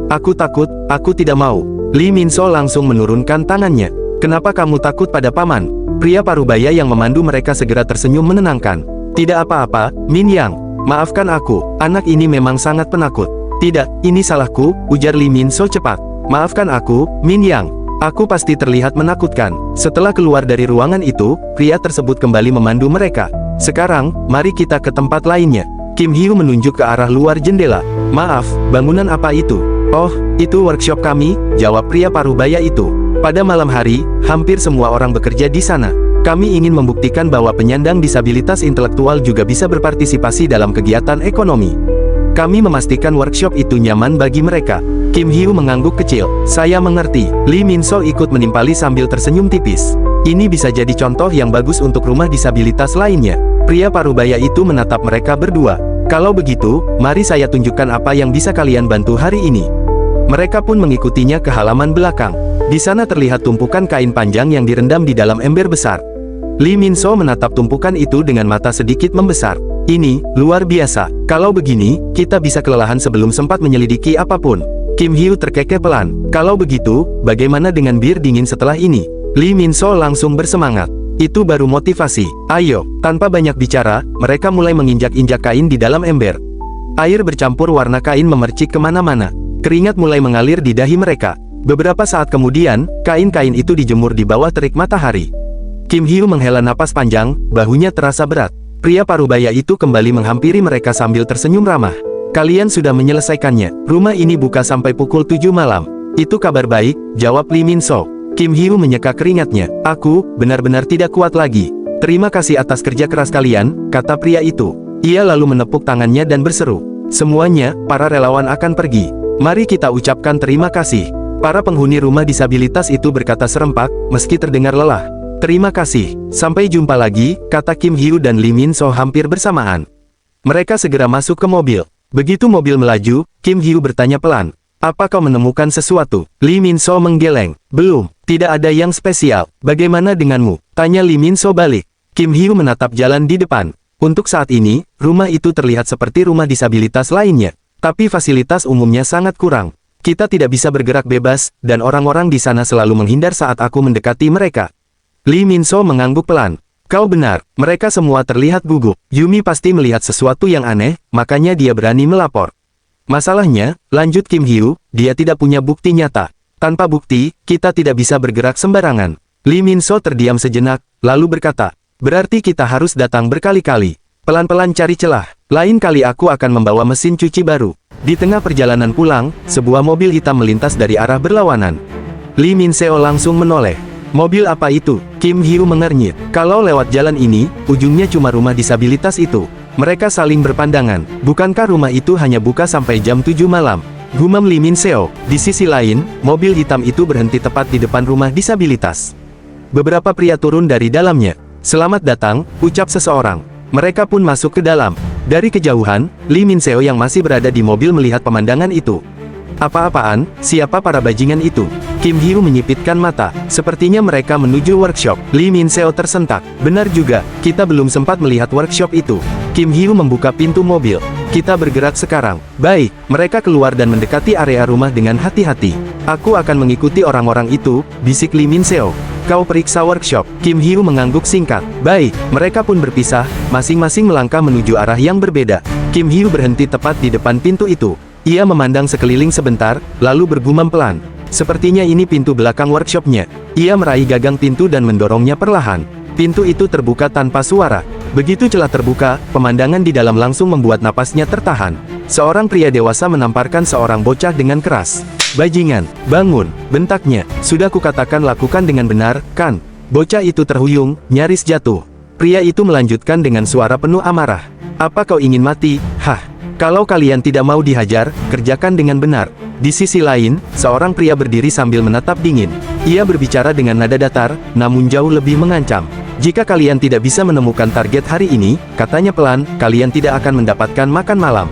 Aku takut, aku tidak mau." Lee Min So langsung menurunkan tangannya. "Kenapa kamu takut pada paman?" Pria parubaya yang memandu mereka segera tersenyum menenangkan. "Tidak apa-apa, Min Yang. Maafkan aku, anak ini memang sangat penakut." "Tidak, ini salahku," ujar Lee Min So cepat. "Maafkan aku, Min Yang. Aku pasti terlihat menakutkan." Setelah keluar dari ruangan itu, pria tersebut kembali memandu mereka. "Sekarang, mari kita ke tempat lainnya." Kim Hyo menunjuk ke arah luar jendela. "Maaf, bangunan apa itu?" "Oh, itu workshop kami," jawab pria parubaya itu. "Pada malam hari, hampir semua orang bekerja di sana. Kami ingin membuktikan bahwa penyandang disabilitas intelektual juga bisa berpartisipasi dalam kegiatan ekonomi. Kami memastikan workshop itu nyaman bagi mereka." Kim Hyo mengangguk kecil. "Saya mengerti." Lee Min So ikut menimpali sambil tersenyum tipis. "Ini bisa jadi contoh yang bagus untuk rumah disabilitas lainnya." Pria parubaya itu menatap mereka berdua. "Kalau begitu, mari saya tunjukkan apa yang bisa kalian bantu hari ini." Mereka pun mengikutinya ke halaman belakang. Di sana terlihat tumpukan kain panjang yang direndam di dalam ember besar. Lee Min So menatap tumpukan itu dengan mata sedikit membesar. "Ini luar biasa. Kalau begini, kita bisa kelelahan sebelum sempat menyelidiki apapun." Kim Hyo terkekeh pelan. "Kalau begitu, bagaimana dengan bir dingin setelah ini?" Lee Min So langsung bersemangat. "Itu baru motivasi. Ayo." Tanpa banyak bicara, mereka mulai menginjak-injak kain di dalam ember. Air bercampur warna kain memercik kemana-mana. Keringat mulai mengalir di dahi mereka. Beberapa saat kemudian, kain-kain itu dijemur di bawah terik matahari. Kim Hyo menghela napas panjang, bahunya terasa berat. Pria parubaya itu kembali menghampiri mereka sambil tersenyum ramah. "Kalian sudah menyelesaikannya. Rumah ini buka sampai pukul 7 malam. Itu kabar baik, jawab Lee Min-so. Kim Hee-woo menyeka keringatnya. Aku, benar-benar tidak kuat lagi. Terima kasih atas kerja keras kalian, kata pria itu. Ia lalu menepuk tangannya dan berseru. Semuanya, para relawan akan pergi. Mari kita ucapkan terima kasih. Para penghuni rumah disabilitas itu berkata serempak, meski terdengar lelah. Terima kasih. Sampai jumpa lagi, kata Kim Hee-woo dan Lee Min-so hampir bersamaan. Mereka segera masuk ke mobil. Begitu mobil melaju, Kim Hee-woo bertanya pelan. Apa kau menemukan sesuatu? Lee Min-so menggeleng. Belum, tidak ada yang spesial. Bagaimana denganmu? Tanya Lee Min-so balik. Kim Hee-woo menatap jalan di depan. Untuk saat ini, rumah itu terlihat seperti rumah disabilitas lainnya. Tapi fasilitas umumnya sangat kurang. Kita tidak bisa bergerak bebas, dan orang-orang di sana selalu menghindar saat aku mendekati mereka. Lee Min-so mengangguk pelan. Kau benar, mereka semua terlihat gugup. Yumi pasti melihat sesuatu yang aneh, makanya dia berani melapor. Masalahnya, lanjut Kim Hee-woo, dia tidak punya bukti nyata. Tanpa bukti, kita tidak bisa bergerak sembarangan. Lee Min-so terdiam sejenak, lalu berkata, berarti kita harus datang berkali-kali. Pelan-pelan cari celah, lain kali aku akan membawa mesin cuci baru. Di tengah perjalanan pulang, sebuah mobil hitam melintas dari arah berlawanan. Lee Min-seo langsung menoleh. Mobil apa itu? Kim Hee-woo mengernyit. Kalau lewat jalan ini, ujungnya cuma rumah disabilitas itu. Mereka saling berpandangan. Bukankah rumah itu hanya buka sampai jam 7 malam? Gumam Lee Min-seo. Di sisi lain, mobil hitam itu berhenti tepat di depan rumah disabilitas. Beberapa pria turun dari dalamnya. Selamat datang, ucap seseorang. Mereka pun masuk ke dalam. Dari kejauhan, Lee Min-seo yang masih berada di mobil melihat pemandangan itu. Apa-apaan, siapa para bajingan itu? Kim Hee-woo menyipitkan mata. Sepertinya mereka menuju workshop. Lee Min-seo tersentak. Benar juga, kita belum sempat melihat workshop itu. Kim Hee-woo membuka pintu mobil. Kita bergerak sekarang. Baik, mereka keluar dan mendekati area rumah dengan hati-hati. Aku akan mengikuti orang-orang itu, bisik Lee Min-seo. Kau periksa workshop. Kim Hee-woo mengangguk singkat. Baik, mereka pun berpisah, masing-masing melangkah menuju arah yang berbeda. Kim Hee-woo berhenti tepat di depan pintu itu. Ia memandang sekeliling sebentar, lalu bergumam pelan. Sepertinya ini pintu belakang workshopnya. Ia meraih gagang pintu dan mendorongnya perlahan. Pintu itu terbuka tanpa suara. Begitu celah terbuka, pemandangan di dalam langsung membuat napasnya tertahan. Seorang pria dewasa menamparkan seorang bocah dengan keras. Bajingan, bangun, bentaknya. Sudah kukatakan lakukan dengan benar, kan? Bocah itu terhuyung, nyaris jatuh. Pria itu melanjutkan dengan suara penuh amarah. Apa kau ingin mati? Hah? Kalau kalian tidak mau dihajar, kerjakan dengan benar. Di sisi lain, seorang pria berdiri sambil menatap dingin. Ia berbicara dengan nada datar, namun jauh lebih mengancam. Jika kalian tidak bisa menemukan target hari ini, katanya pelan, kalian tidak akan mendapatkan makan malam.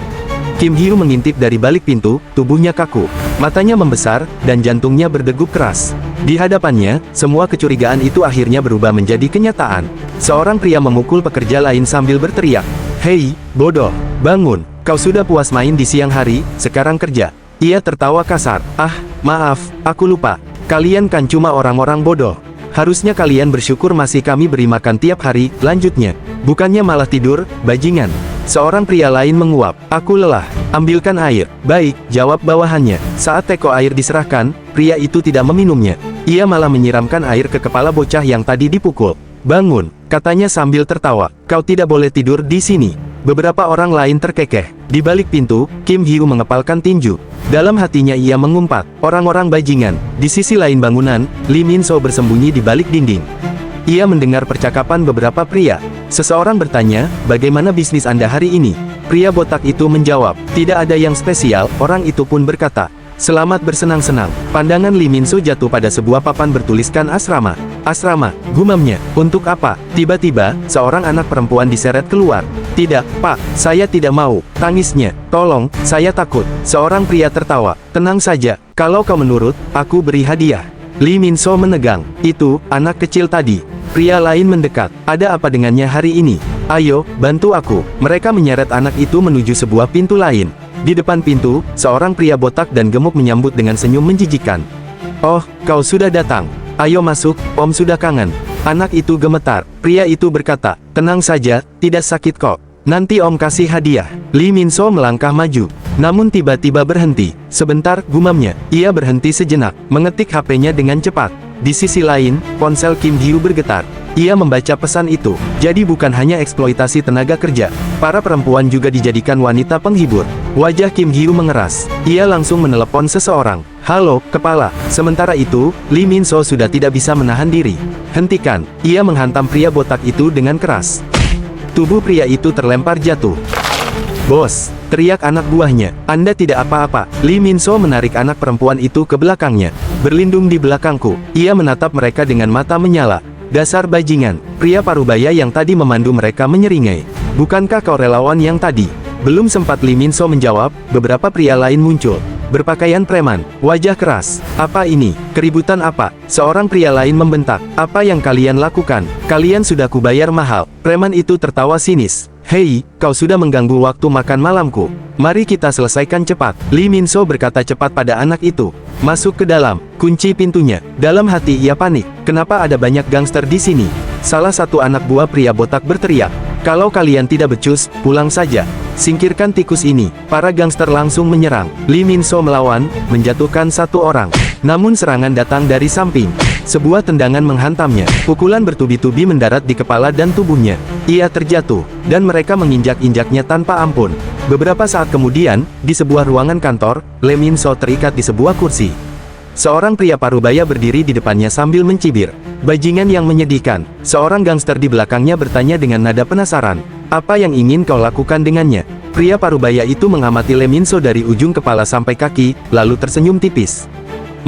Kim Hee-woo mengintip dari balik pintu, tubuhnya kaku. Matanya membesar, dan jantungnya berdegup keras. Di hadapannya, semua kecurigaan itu akhirnya berubah menjadi kenyataan. Seorang pria memukul pekerja lain sambil berteriak. Hei, bodoh, bangun. Kau sudah puas main di siang hari, sekarang kerja. Ia tertawa kasar. Ah, maaf, aku lupa. Kalian kan cuma orang-orang bodoh. Harusnya kalian bersyukur masih kami beri makan tiap hari, lanjutnya. Bukannya malah tidur, bajingan. Seorang pria lain menguap. Aku lelah. Ambilkan air. Baik, jawab bawahannya. Saat teko air diserahkan, pria itu tidak meminumnya. Ia malah menyiramkan air ke kepala bocah yang tadi dipukul. Bangun, katanya sambil tertawa. Kau tidak boleh tidur di sini. Beberapa orang lain terkekeh. Di balik pintu, Kim Hee-woo mengepalkan tinju. Dalam hatinya ia mengumpat, orang-orang bajingan. Di sisi lain bangunan, Lee Min-so bersembunyi di balik dinding. Ia mendengar percakapan beberapa pria. Seseorang bertanya, bagaimana bisnis Anda hari ini? Pria botak itu menjawab, tidak ada yang spesial. Orang itu pun berkata, selamat bersenang-senang. Pandangan Lee Min-so jatuh pada sebuah papan bertuliskan asrama. Asrama, gumamnya. Untuk apa? Tiba-tiba, seorang anak perempuan diseret keluar. Tidak, Pak, saya tidak mau. Tangisnya. Tolong, saya takut. Seorang pria tertawa. Tenang saja, kalau kau menurut, aku beri hadiah. Lee Min-so menegang. Itu, anak kecil tadi. Pria lain mendekat. Ada apa dengannya hari ini? Ayo, bantu aku. Mereka menyeret anak itu menuju sebuah pintu lain. Di depan pintu, seorang pria botak dan gemuk menyambut dengan senyum menjijikan. Oh, kau sudah datang. Ayo masuk, Om sudah kangen. Anak itu gemetar. Pria itu berkata, tenang saja, tidak sakit kok. Nanti Om kasih hadiah. Lee Min-so melangkah maju. Namun tiba-tiba berhenti. Sebentar, gumamnya. Ia berhenti sejenak, mengetik HP-nya dengan cepat. Di sisi lain, ponsel Kim Hee-woo bergetar. Ia membaca pesan itu. Jadi bukan hanya eksploitasi tenaga kerja. Para perempuan juga dijadikan wanita penghibur. Wajah Kim Hee-woo mengeras. Ia langsung menelepon seseorang. Halo, kepala. Sementara itu, Lee Min-so sudah tidak bisa menahan diri. Hentikan. Ia menghantam pria botak itu dengan keras. Tubuh pria itu terlempar jatuh. Bos, teriak anak buahnya. Anda tidak apa-apa. Lee Min-so menarik anak perempuan itu ke belakangnya. Berlindung di belakangku. Ia menatap mereka dengan mata menyala. Dasar bajingan. Pria parubaya yang tadi memandu mereka menyeringai. Bukankah kau relawan yang tadi? Belum sempat Lee Min-so menjawab, beberapa pria lain muncul. Berpakaian preman, wajah keras. Apa ini? Keributan apa? Seorang pria lain membentak. Apa yang kalian lakukan? Kalian sudah kubayar mahal. Preman itu tertawa sinis. Hei, kau sudah mengganggu waktu makan malamku. Mari kita selesaikan cepat. Lee Min-so berkata cepat pada anak itu. Masuk ke dalam, kunci pintunya. Dalam hati ia panik. Kenapa ada banyak gangster di sini? Salah satu anak buah pria botak berteriak. Kalau kalian tidak becus, pulang saja. Singkirkan tikus ini. Para gangster langsung menyerang. Lee Min-so melawan, menjatuhkan satu orang. Namun serangan datang dari samping. Sebuah tendangan menghantamnya. Pukulan bertubi-tubi mendarat di kepala dan tubuhnya. Ia terjatuh, dan mereka menginjak-injaknya tanpa ampun. Beberapa saat kemudian, di sebuah ruangan kantor, Lee Min-so terikat di sebuah kursi. Seorang pria parubaya berdiri di depannya sambil mencibir. Bajingan yang menyedihkan. Seorang gangster di belakangnya bertanya dengan nada penasaran. Apa yang ingin kau lakukan dengannya? Pria parubaya itu mengamati Lee Min-so dari ujung kepala sampai kaki, lalu tersenyum tipis.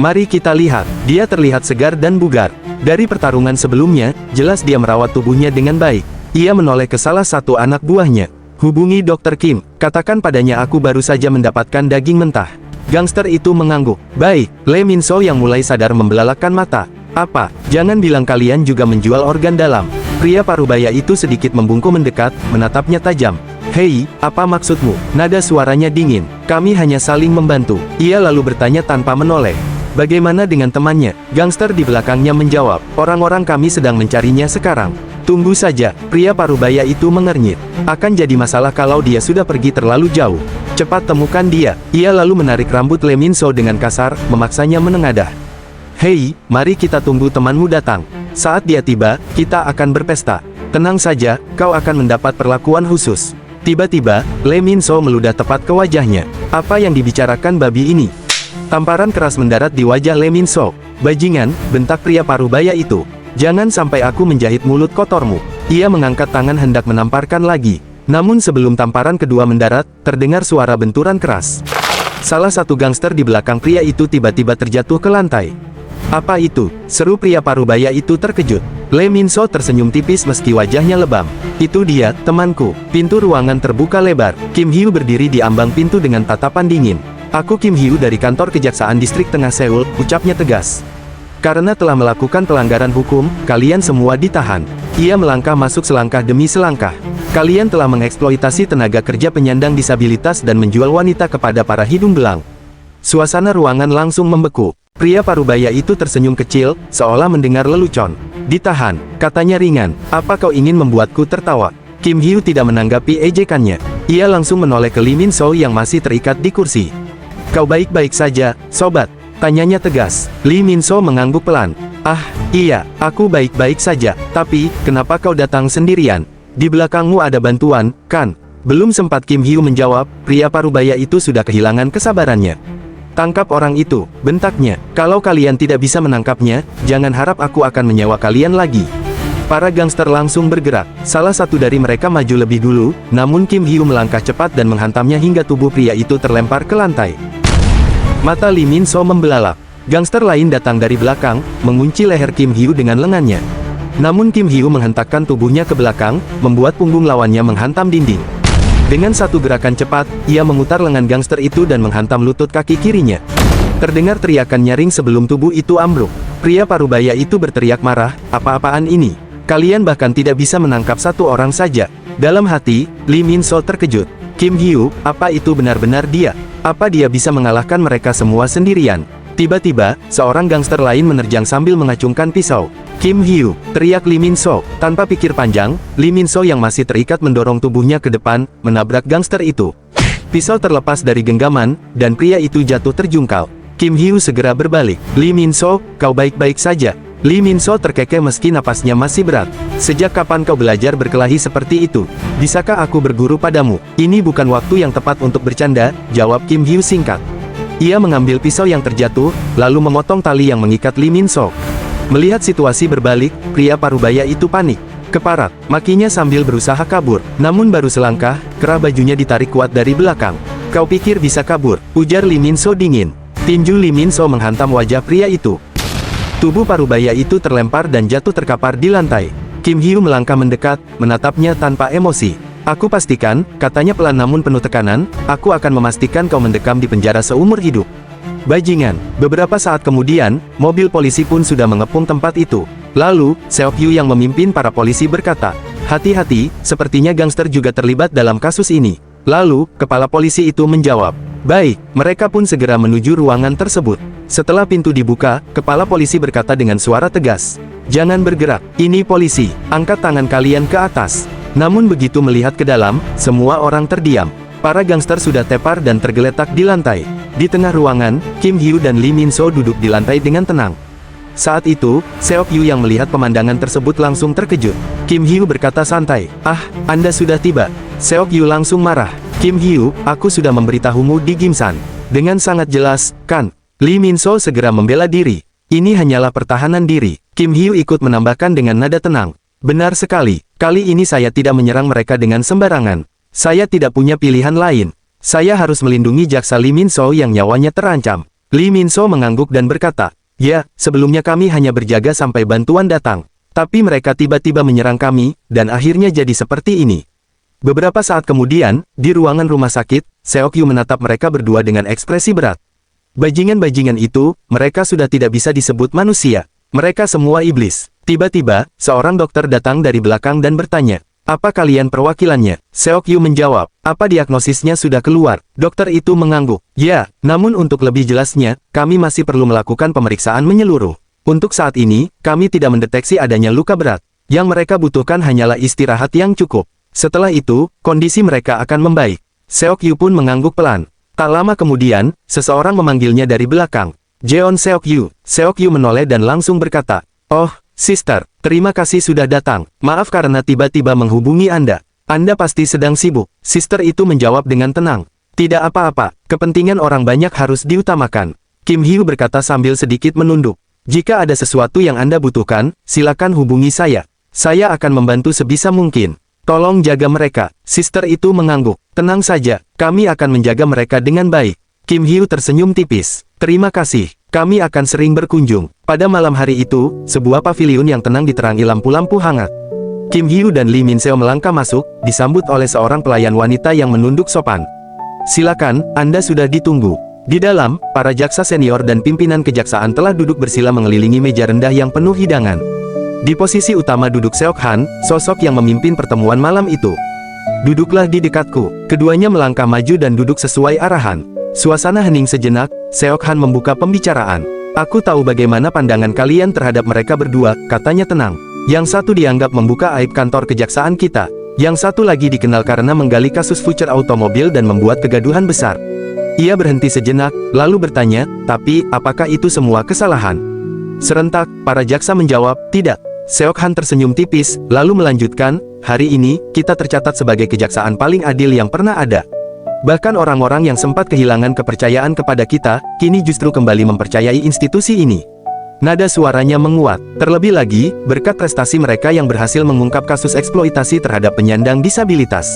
Mari kita lihat. Dia terlihat segar dan bugar. Dari pertarungan sebelumnya, jelas dia merawat tubuhnya dengan baik. Ia menoleh ke salah satu anak buahnya. Hubungi Dr. Kim, katakan padanya aku baru saja mendapatkan daging mentah. Gangster itu mengangguk. Baik, Lee Min-so yang mulai sadar membelalakkan mata. Apa? Jangan bilang kalian juga menjual organ dalam. Pria parubaya itu sedikit membungkuk mendekat, menatapnya tajam. Hei, apa maksudmu? Nada suaranya dingin. Kami hanya saling membantu. Ia lalu bertanya tanpa menoleh. Bagaimana dengan temannya? Gangster di belakangnya menjawab. Orang-orang kami sedang mencarinya sekarang. Tunggu saja, pria parubaya itu mengernyit. Akan jadi masalah kalau dia sudah pergi terlalu jauh. Cepat temukan dia. Ia lalu menarik rambut Lee Min-so dengan kasar, memaksanya menengadah. Hei, mari kita tunggu temanmu datang. Saat dia tiba, kita akan berpesta. Tenang saja, kau akan mendapat perlakuan khusus. Tiba-tiba, Lee Min-so meludah tepat ke wajahnya. Apa yang dibicarakan babi ini? Tamparan keras mendarat di wajah Lee Min-so. Bajingan, bentak pria parubaya itu. Jangan sampai aku menjahit mulut kotormu. Ia mengangkat tangan hendak menamparkan lagi. Namun sebelum tamparan kedua mendarat, terdengar suara benturan keras. Salah satu gangster di belakang pria itu tiba-tiba terjatuh ke lantai. Apa itu? Seru pria parubaya itu terkejut. Lee Min-so tersenyum tipis meski wajahnya lebam. Itu dia, temanku. Pintu ruangan terbuka lebar. Kim Hyu berdiri di ambang pintu dengan tatapan dingin. Aku Kim Hyu dari kantor Kejaksaan Distrik Tengah Seoul, ucapnya tegas. Karena telah melakukan pelanggaran hukum, kalian semua ditahan. Ia melangkah masuk selangkah demi selangkah. Kalian telah mengeksploitasi tenaga kerja penyandang disabilitas dan menjual wanita kepada para hidung belang. Suasana ruangan langsung membeku. Pria parubaya itu tersenyum kecil, seolah mendengar lelucon. Ditahan, katanya ringan. Apa kau ingin membuatku tertawa? Kim Hyu tidak menanggapi ejekannya. Ia langsung menoleh ke Lee Min-so yang masih terikat di kursi. Kau baik-baik saja, sobat? Tanyanya tegas. Lee Min-so mengangguk pelan. Ah, iya, aku baik-baik saja. Tapi, kenapa kau datang sendirian? Di belakangmu ada bantuan, kan? Belum sempat Kim Hyu menjawab, pria parubaya itu sudah kehilangan kesabarannya. Tangkap orang itu, bentaknya. Kalau kalian tidak bisa menangkapnya, jangan harap aku akan menyewa kalian lagi. Para gangster langsung bergerak. Salah satu dari mereka maju lebih dulu, namun Kim Hyu melangkah cepat dan menghantamnya hingga tubuh pria itu terlempar ke lantai. Mata Lee Min-so membelalak. Gangster lain datang dari belakang, mengunci leher Kim Hyu dengan lengannya. Namun Kim Hyu menghentakkan tubuhnya ke belakang, membuat punggung lawannya menghantam dinding. Dengan satu gerakan cepat, ia memutar lengan gangster itu dan menghantam lutut kaki kirinya. Terdengar teriakan nyaring sebelum tubuh itu ambruk. Pria parubaya itu berteriak marah, apa-apaan ini? Kalian bahkan tidak bisa menangkap satu orang saja. Dalam hati, Lee Min-so terkejut. Kim Hyu, apa itu benar-benar dia? Apa dia bisa mengalahkan mereka semua sendirian? Tiba-tiba, seorang gangster lain menerjang sambil mengacungkan pisau. Kim Hyu, teriak Lee Min-so. Tanpa pikir panjang, Lee Min-so yang masih terikat mendorong tubuhnya ke depan, menabrak gangster itu. Pisau terlepas dari genggaman, dan pria itu jatuh terjungkal. Kim Hyu segera berbalik. Lee Min-so, kau baik-baik saja? Lee Min-so terkekeh meski napasnya masih berat. Sejak kapan kau belajar berkelahi seperti itu? Bisakah aku berguru padamu? Ini bukan waktu yang tepat untuk bercanda, jawab Kim Hyu singkat. Ia mengambil pisau yang terjatuh, lalu memotong tali yang mengikat Lee Min-so. Melihat situasi berbalik, pria parubaya itu panik. Keparat, makinya sambil berusaha kabur. Namun baru selangkah, kerah bajunya ditarik kuat dari belakang. Kau pikir bisa kabur? Ujar Lee Min-so dingin. Tinju Lee Min-so menghantam wajah pria itu. Tubuh parubaya itu terlempar dan jatuh terkapar di lantai. Kim Hyu melangkah mendekat, menatapnya tanpa emosi. Aku pastikan, katanya pelan namun penuh tekanan, aku akan memastikan kau mendekam di penjara seumur hidup. Bajingan. Beberapa saat kemudian, mobil polisi pun sudah mengepung tempat itu. Lalu, Seok Yu yang memimpin para polisi berkata, hati-hati, sepertinya gangster juga terlibat dalam kasus ini. Lalu, kepala polisi itu menjawab, baik, mereka pun segera menuju ruangan tersebut. Setelah pintu dibuka, kepala polisi berkata dengan suara tegas, jangan bergerak, ini polisi, angkat tangan kalian ke atas. Namun begitu melihat ke dalam, semua orang terdiam. Para gangster sudah tepar dan tergeletak di lantai. Di tengah ruangan, Kim Hyu dan Lee Min-so duduk di lantai dengan tenang. Saat itu, Seok Yu yang melihat pemandangan tersebut langsung terkejut. Kim Hyu berkata santai, ah, Anda sudah tiba. Seok Yu langsung marah. Kim Hyu, aku sudah memberitahumu di Gimsan. Dengan sangat jelas, kan? Lee Min-so segera membela diri. Ini hanyalah pertahanan diri. Kim Hyu ikut menambahkan dengan nada tenang. Benar sekali, kali ini saya tidak menyerang mereka dengan sembarangan. Saya tidak punya pilihan lain. Saya harus melindungi jaksa Lee Min-so yang nyawanya terancam. Lee Min-so mengangguk dan berkata, ya, sebelumnya kami hanya berjaga sampai bantuan datang. Tapi mereka tiba-tiba menyerang kami, dan akhirnya jadi seperti ini. Beberapa saat kemudian, di ruangan rumah sakit, Seok Yu menatap mereka berdua dengan ekspresi berat. Bajingan-bajingan itu, mereka sudah tidak bisa disebut manusia. Mereka semua iblis. Tiba-tiba, seorang dokter datang dari belakang dan bertanya, apa kalian perwakilannya? Seok Yu menjawab, apa diagnosisnya sudah keluar? Dokter itu mengangguk. Ya, namun untuk lebih jelasnya, kami masih perlu melakukan pemeriksaan menyeluruh. Untuk saat ini, kami tidak mendeteksi adanya luka berat. Yang mereka butuhkan hanyalah istirahat yang cukup. Setelah itu, kondisi mereka akan membaik. Seok Yu pun mengangguk pelan. Tak lama kemudian, seseorang memanggilnya dari belakang. Jeon Seok Yu. Seok Yu menoleh dan langsung berkata, oh, Sister, terima kasih sudah datang. Maaf karena tiba-tiba menghubungi Anda. Anda pasti sedang sibuk. Sister itu menjawab dengan tenang. Tidak apa-apa, kepentingan orang banyak harus diutamakan. Kim Hyu berkata sambil sedikit menunduk. Jika ada sesuatu yang Anda butuhkan, silakan hubungi saya. Saya akan membantu sebisa mungkin. Tolong jaga mereka. Sister itu mengangguk. Tenang saja, kami akan menjaga mereka dengan baik. Kim Hyu tersenyum tipis. Terima kasih. Kami akan sering berkunjung. Pada malam hari itu, sebuah paviliun yang tenang diterangi lampu-lampu hangat. Kim Hyu dan Lee Min-seo melangkah masuk, disambut oleh seorang pelayan wanita yang menunduk sopan. Silakan, Anda sudah ditunggu. Di dalam, para jaksa senior dan pimpinan kejaksaan telah duduk bersila mengelilingi meja rendah yang penuh hidangan. Di posisi utama duduk Seok Han, sosok yang memimpin pertemuan malam itu. Duduklah di dekatku. Keduanya melangkah maju dan duduk sesuai arahan. Suasana hening sejenak, Seok Han membuka pembicaraan. Aku tahu bagaimana pandangan kalian terhadap mereka berdua, katanya tenang. Yang satu dianggap membuka aib kantor kejaksaan kita. Yang satu lagi dikenal karena menggali kasus voucher automobil dan membuat kegaduhan besar. Ia berhenti sejenak, lalu bertanya, tapi, apakah itu semua kesalahan? Serentak, para jaksa menjawab, tidak. Seok Han tersenyum tipis, lalu melanjutkan, hari ini, kita tercatat sebagai kejaksaan paling adil yang pernah ada. Bahkan orang-orang yang sempat kehilangan kepercayaan kepada kita, kini justru kembali mempercayai institusi ini. Nada suaranya menguat. Terlebih lagi, berkat prestasi mereka yang berhasil mengungkap kasus eksploitasi terhadap penyandang disabilitas.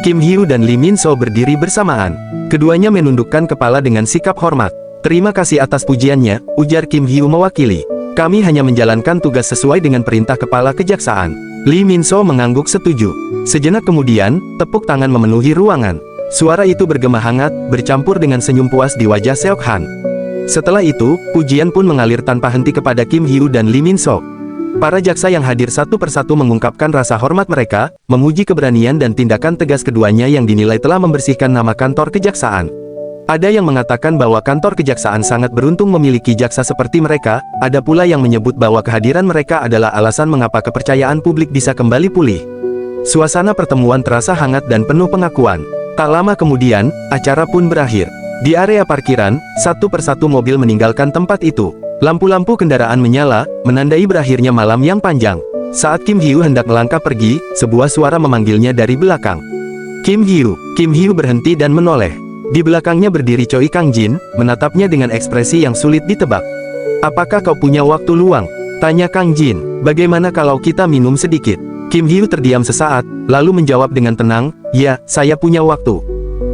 Kim Hyu dan Lee Min-so berdiri bersamaan. Keduanya menundukkan kepala dengan sikap hormat. Terima kasih atas pujiannya, ujar Kim Hyu mewakili. Kami hanya menjalankan tugas sesuai dengan perintah kepala kejaksaan. Lee Min-so mengangguk setuju. Sejenak kemudian, tepuk tangan memenuhi ruangan. Suara itu bergema hangat, bercampur dengan senyum puas di wajah Seok Han. Setelah itu, pujian pun mengalir tanpa henti kepada Kim Hyu dan Lee Min-so. Para jaksa yang hadir satu persatu mengungkapkan rasa hormat mereka, memuji keberanian dan tindakan tegas keduanya yang dinilai telah membersihkan nama kantor kejaksaan. Ada yang mengatakan bahwa kantor kejaksaan sangat beruntung memiliki jaksa seperti mereka, ada pula yang menyebut bahwa kehadiran mereka adalah alasan mengapa kepercayaan publik bisa kembali pulih. Suasana pertemuan terasa hangat dan penuh pengakuan. Tak lama kemudian, acara pun berakhir. Di area parkiran, satu persatu mobil meninggalkan tempat itu. Lampu-lampu kendaraan menyala, menandai berakhirnya malam yang panjang. Saat Kim Hyu hendak melangkah pergi, sebuah suara memanggilnya dari belakang. Kim Hyu berhenti dan menoleh. Di belakangnya berdiri Choi Kang-jin, menatapnya dengan ekspresi yang sulit ditebak. "Apakah kau punya waktu luang?" tanya Kang Jin. "Bagaimana kalau kita minum sedikit?" Kim Hyu terdiam sesaat, lalu menjawab dengan tenang, "Ya, saya punya waktu."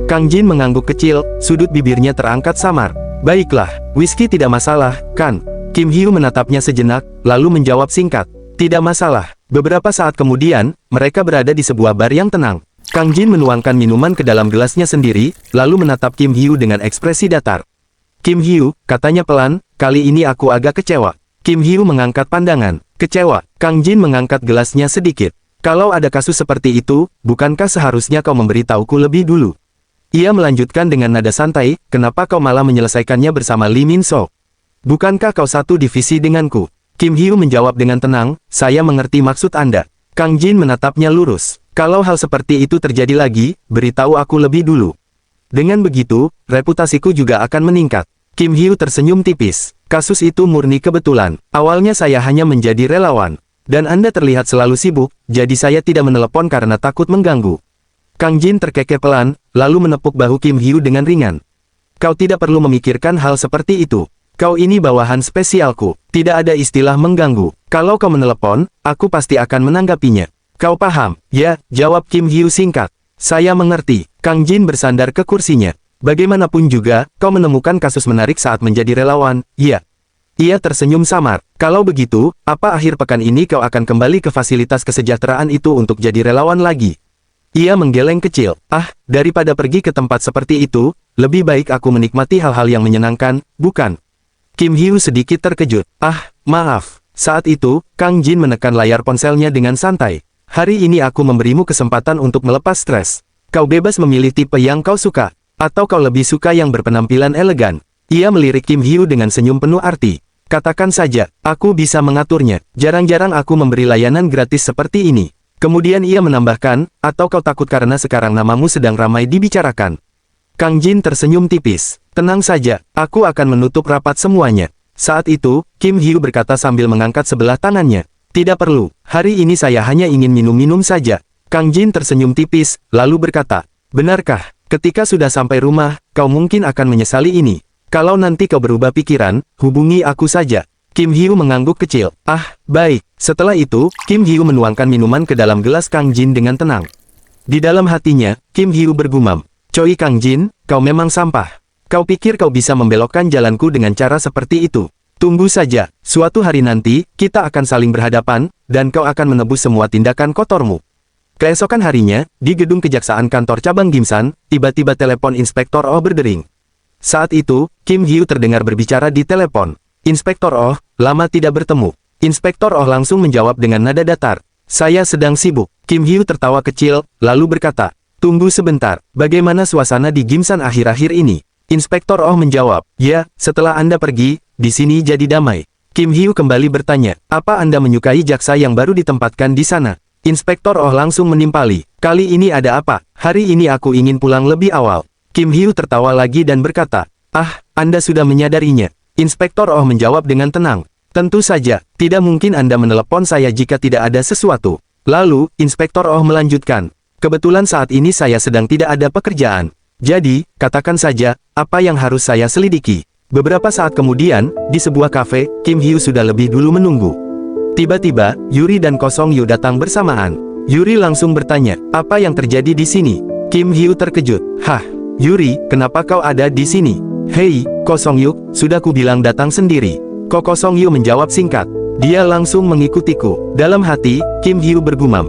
Kang Jin mengangguk kecil, sudut bibirnya terangkat samar. "Baiklah, whisky tidak masalah, kan?" Kim Hyu menatapnya sejenak, lalu menjawab singkat, "Tidak masalah." Beberapa saat kemudian, mereka berada di sebuah bar yang tenang. Kang Jin menuangkan minuman ke dalam gelasnya sendiri, lalu menatap Kim Hyu dengan ekspresi datar. "Kim Hyu," katanya pelan, "kali ini aku agak kecewa." Kim Hyu mengangkat pandangan. "Kecewa?" Kang Jin mengangkat gelasnya sedikit. "Kalau ada kasus seperti itu, bukankah seharusnya kau memberitahuku lebih dulu?" Ia melanjutkan dengan nada santai, "Kenapa kau malah menyelesaikannya bersama Lee Min So? Bukankah kau satu divisi denganku?" Kim Hyu menjawab dengan tenang, "Saya mengerti maksud Anda." Kang Jin menatapnya lurus. "Kalau hal seperti itu terjadi lagi, beritahu aku lebih dulu. Dengan begitu, reputasiku juga akan meningkat." Kim Hyu tersenyum tipis. "Kasus itu murni kebetulan. Awalnya saya hanya menjadi relawan. Dan Anda terlihat selalu sibuk, jadi saya tidak menelepon karena takut mengganggu." Kang Jin terkekeh pelan, lalu menepuk bahu Kim Hyu dengan ringan. "Kau tidak perlu memikirkan hal seperti itu. Kau ini bawahan spesialku. Tidak ada istilah mengganggu. Kalau kau menelepon, aku pasti akan menanggapinya. Kau paham?" "Ya," jawab Kim Hyu singkat. "Saya mengerti." Kang Jin bersandar ke kursinya. "Bagaimanapun juga, kau menemukan kasus menarik saat menjadi relawan, iya?" Ia tersenyum samar. "Kalau begitu, apa akhir pekan ini kau akan kembali ke fasilitas kesejahteraan itu untuk jadi relawan lagi?" Ia menggeleng kecil. Daripada pergi ke tempat seperti itu, lebih baik aku menikmati hal-hal yang menyenangkan, bukan?" Kim Hyu sedikit terkejut. Maaf." Saat itu, Kang Jin menekan layar ponselnya dengan santai. "Hari ini aku memberimu kesempatan untuk melepas stres. Kau bebas memilih tipe yang kau suka. Atau kau lebih suka yang berpenampilan elegan?" Ia melirik Kim Hyu dengan senyum penuh arti. "Katakan saja, aku bisa mengaturnya. Jarang-jarang aku memberi layanan gratis seperti ini." Kemudian ia menambahkan, "Atau kau takut karena sekarang namamu sedang ramai dibicarakan?" Kang Jin tersenyum tipis. "Tenang saja, aku akan menutup rapat semuanya." Saat itu, Kim Hyu berkata sambil mengangkat sebelah tangannya. "Tidak perlu, hari ini saya hanya ingin minum-minum saja." Kang Jin tersenyum tipis, lalu berkata, "Benarkah, ketika sudah sampai rumah, kau mungkin akan menyesali ini? Kalau nanti kau berubah pikiran, hubungi aku saja." Kim Hyu mengangguk kecil. Baik." Setelah itu, Kim Hyu menuangkan minuman ke dalam gelas Kang Jin dengan tenang. Di dalam hatinya, Kim Hyu bergumam, "Choi Kang Jin, kau memang sampah. Kau pikir kau bisa membelokkan jalanku dengan cara seperti itu? Tunggu saja, suatu hari nanti, kita akan saling berhadapan, dan kau akan menebus semua tindakan kotormu." Keesokan harinya, di gedung kejaksaan kantor cabang Gimsan, tiba-tiba telepon Inspektor Oh berdering. Saat itu, Kim Hyu terdengar berbicara di telepon. "Inspektor Oh, lama tidak bertemu." Inspektor Oh langsung menjawab dengan nada datar. "Saya sedang sibuk." Kim Hyu tertawa kecil, lalu berkata, "Tunggu sebentar, bagaimana suasana di Gimsan akhir-akhir ini?" Inspektor Oh menjawab, "Ya, setelah Anda pergi, di sini jadi damai." Kim Hyu kembali bertanya, "Apa Anda menyukai jaksa yang baru ditempatkan di sana?" Inspektor Oh langsung menimpali, "Kali ini ada apa? Hari ini aku ingin pulang lebih awal." Kim Hyu tertawa lagi dan berkata, Anda sudah menyadarinya." Inspektor Oh menjawab dengan tenang, "Tentu saja, tidak mungkin Anda menelepon saya jika tidak ada sesuatu." Lalu, Inspektor Oh melanjutkan, "Kebetulan saat ini saya sedang tidak ada pekerjaan. Jadi, katakan saja, apa yang harus saya selidiki?" Beberapa saat kemudian, di sebuah kafe, Kim Hyu sudah lebih dulu menunggu. Tiba-tiba, Yuri dan Kosong Yu datang bersamaan. Yuri langsung bertanya, "Apa yang terjadi di sini?" Kim Hyu terkejut. Yuri, kenapa kau ada di sini?" "Hei, Kosong Yu, sudah ku bilang datang sendiri." Kosong Yu menjawab singkat. Dia langsung mengikutiku. Dalam hati, Kim Hyu bergumam,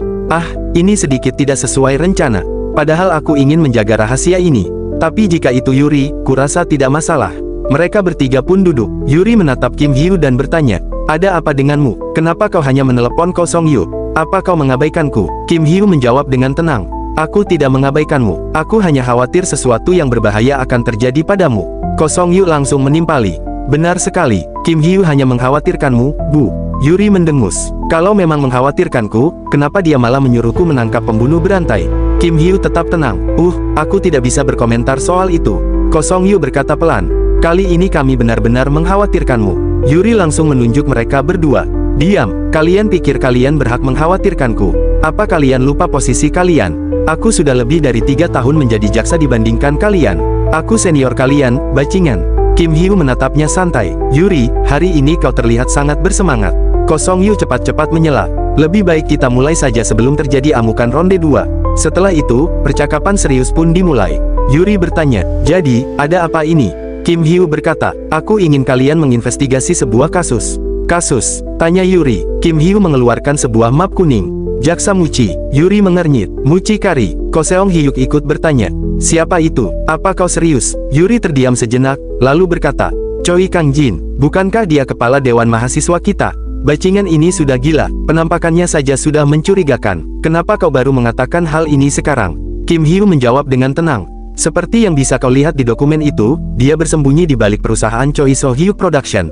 ini sedikit tidak sesuai rencana. Padahal aku ingin menjaga rahasia ini. Tapi jika itu Yuri, kurasa tidak masalah. Mereka bertiga pun duduk. Yuri menatap Kim Hyu dan bertanya, "Ada apa denganmu? Kenapa kau hanya menelepon Kosong Yu? Apa kau mengabaikanku?" Kim Hyu menjawab dengan tenang, "Aku tidak mengabaikanmu. Aku hanya khawatir sesuatu yang berbahaya akan terjadi padamu." Kosong Yu langsung menimpali, "Benar sekali, Kim Hyu hanya mengkhawatirkanmu, Bu." Yuri mendengus, "Kalau memang mengkhawatirkanku, kenapa dia malah menyuruhku menangkap pembunuh berantai?" Kim Hyu tetap tenang. Aku tidak bisa berkomentar soal itu." Kosong Yu berkata pelan, "Kali ini kami benar-benar mengkhawatirkanmu." Yuri langsung menunjuk mereka berdua. "Diam, kalian pikir kalian berhak mengkhawatirkanku? Apa kalian lupa posisi kalian? Aku sudah lebih dari 3 tahun menjadi jaksa dibandingkan kalian. Aku senior kalian, bajingan. Kim Hyu menatapnya santai. Yuri, hari ini kau terlihat sangat bersemangat. Ko Song Yu cepat-cepat menyela. Lebih baik kita mulai saja sebelum terjadi amukan ronde 2. Setelah itu, percakapan serius pun dimulai. Yuri bertanya, jadi, ada apa ini? Kim Hyu berkata, aku ingin kalian menginvestigasi sebuah kasus. Kasus? Tanya Yuri. Kim Hyu mengeluarkan sebuah map kuning. Jaksa Muci. Yuri mengernyit. Mucikari. Ko Seong Hyuk ikut bertanya, siapa itu? Apa kau serius? Yuri terdiam sejenak, lalu berkata, Choi Kang-jin, bukankah dia kepala dewan mahasiswa kita? Bajingan ini sudah gila, penampakannya saja sudah mencurigakan. Kenapa kau baru mengatakan hal ini sekarang? Kim Hyu menjawab dengan tenang. Seperti yang bisa kau lihat di dokumen itu, dia bersembunyi di balik perusahaan Choi So Hyuk Production.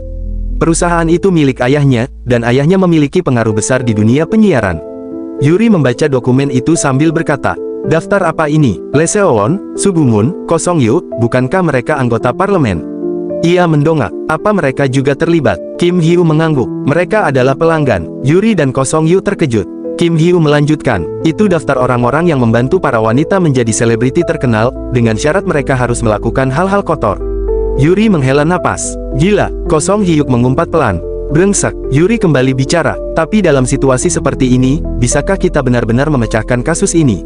Perusahaan itu milik ayahnya, dan ayahnya memiliki pengaruh besar di dunia penyiaran. Yuri membaca dokumen itu sambil berkata, daftar apa ini? Lee Seo-won, Subumun, Ko Song Yu, bukankah mereka anggota parlemen? Ia mendongak. Apa mereka juga terlibat? Kim Hyu mengangguk. Mereka adalah pelanggan. Yuri dan Ko Song Yu terkejut. Kim Hyu melanjutkan, itu daftar orang-orang yang membantu para wanita menjadi selebriti terkenal, dengan syarat mereka harus melakukan hal-hal kotor. Yuri menghela napas. Gila, Ko Song Hyuk mengumpat pelan. Brengsek, Yuri kembali bicara, tapi dalam situasi seperti ini, bisakah kita benar-benar memecahkan kasus ini?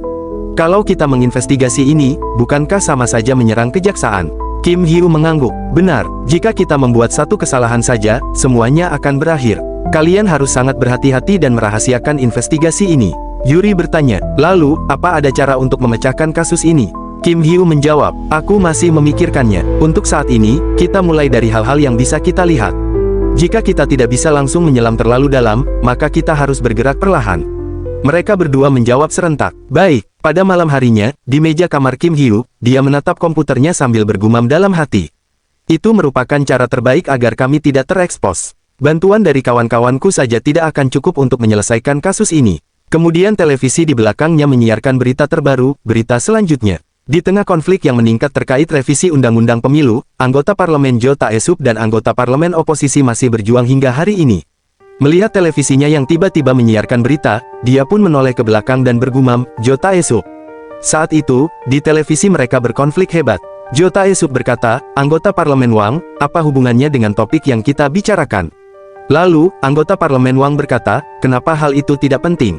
Kalau kita menginvestigasi ini, bukankah sama saja menyerang kejaksaan? Kim Hyu mengangguk. Benar, jika kita membuat satu kesalahan saja, semuanya akan berakhir. Kalian harus sangat berhati-hati dan merahasiakan investigasi ini. Yuri bertanya, lalu, apa ada cara untuk memecahkan kasus ini? Kim Hyu menjawab, aku masih memikirkannya. Untuk saat ini, kita mulai dari hal-hal yang bisa kita lihat. Jika kita tidak bisa langsung menyelam terlalu dalam, maka kita harus bergerak perlahan. Mereka berdua menjawab serentak. Baik, pada malam harinya, di meja kamar Kim Hyu, dia menatap komputernya sambil bergumam dalam hati. Itu merupakan cara terbaik agar kami tidak terekspos. Bantuan dari kawan-kawanku saja tidak akan cukup untuk menyelesaikan kasus ini. Kemudian televisi di belakangnya menyiarkan berita terbaru, berita selanjutnya. Di tengah konflik yang meningkat terkait revisi Undang-Undang Pemilu, anggota parlemen Jo Tae-sup dan anggota parlemen oposisi masih berjuang hingga hari ini. Melihat televisinya yang tiba-tiba menyiarkan berita, dia pun menoleh ke belakang dan bergumam, Jo Tae-sup. Saat itu, di televisi mereka berkonflik hebat. Jo Tae-sup berkata, anggota parlemen Wang, apa hubungannya dengan topik yang kita bicarakan? Lalu, anggota parlemen Wang berkata, kenapa hal itu tidak penting?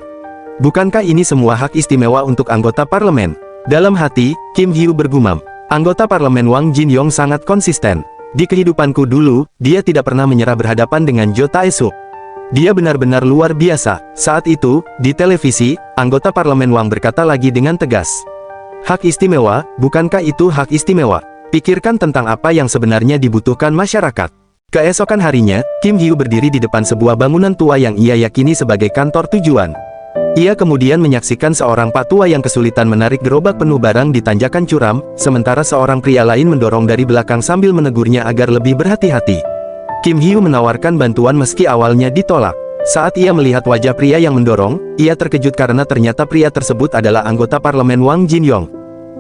Bukankah ini semua hak istimewa untuk anggota parlemen? Dalam hati, Kim Hyu bergumam, anggota parlemen Wang Jin-yong sangat konsisten. Di kehidupanku dulu, dia tidak pernah menyerah berhadapan dengan Jo Tae-sup. Dia benar-benar luar biasa. Saat itu, di televisi, anggota parlemen Wang berkata lagi dengan tegas. Hak istimewa, bukankah itu hak istimewa? Pikirkan tentang apa yang sebenarnya dibutuhkan masyarakat. Keesokan harinya, Kim Hyu berdiri di depan sebuah bangunan tua yang ia yakini sebagai kantor tujuan. Ia kemudian menyaksikan seorang pak tua yang kesulitan menarik gerobak penuh barang di tanjakan curam, sementara seorang pria lain mendorong dari belakang sambil menegurnya agar lebih berhati-hati. Kim Hyu menawarkan bantuan meski awalnya ditolak. Saat ia melihat wajah pria yang mendorong, ia terkejut karena ternyata pria tersebut adalah anggota parlemen Wang Jin-yong.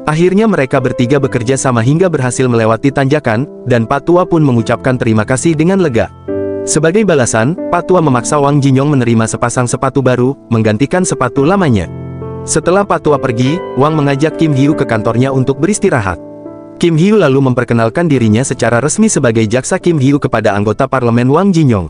Akhirnya mereka bertiga bekerja sama hingga berhasil melewati tanjakan, dan pak tua pun mengucapkan terima kasih dengan lega. Sebagai balasan, Pak Tua memaksa Wang Jin-yong menerima sepasang sepatu baru, menggantikan sepatu lamanya. Setelah Pak Tua pergi, Wang mengajak Kim Hyu ke kantornya untuk beristirahat. Kim Hyu lalu memperkenalkan dirinya secara resmi sebagai jaksa Kim Hyu kepada anggota parlemen Wang Jin-yong.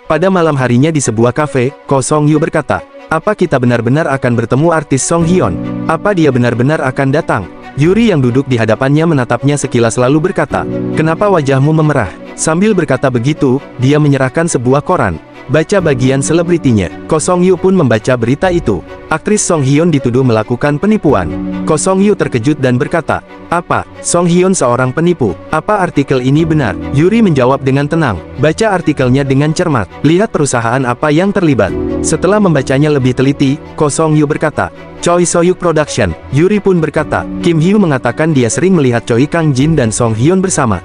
Pada malam harinya di sebuah kafe, Ko Song Yu berkata, apa kita benar-benar akan bertemu artis Song Hyun? Apa dia benar-benar akan datang? Yuri yang duduk di hadapannya menatapnya sekilas lalu berkata, kenapa wajahmu memerah? Sambil berkata begitu, dia menyerahkan sebuah koran. Baca bagian selebritinya. Ko Song Yu pun membaca berita itu. Aktris Song Hyun dituduh melakukan penipuan. Ko Song Yu terkejut dan berkata, apa? Song Hyun seorang penipu? Apa artikel ini benar? Yuri menjawab dengan tenang. Baca artikelnya dengan cermat. Lihat perusahaan apa yang terlibat. Setelah membacanya lebih teliti, Ko Song Yu berkata, Choi So Hyuk Production. Yuri pun berkata, Kim Hyu mengatakan dia sering melihat Choi Kang-jin dan Song Hyun bersama.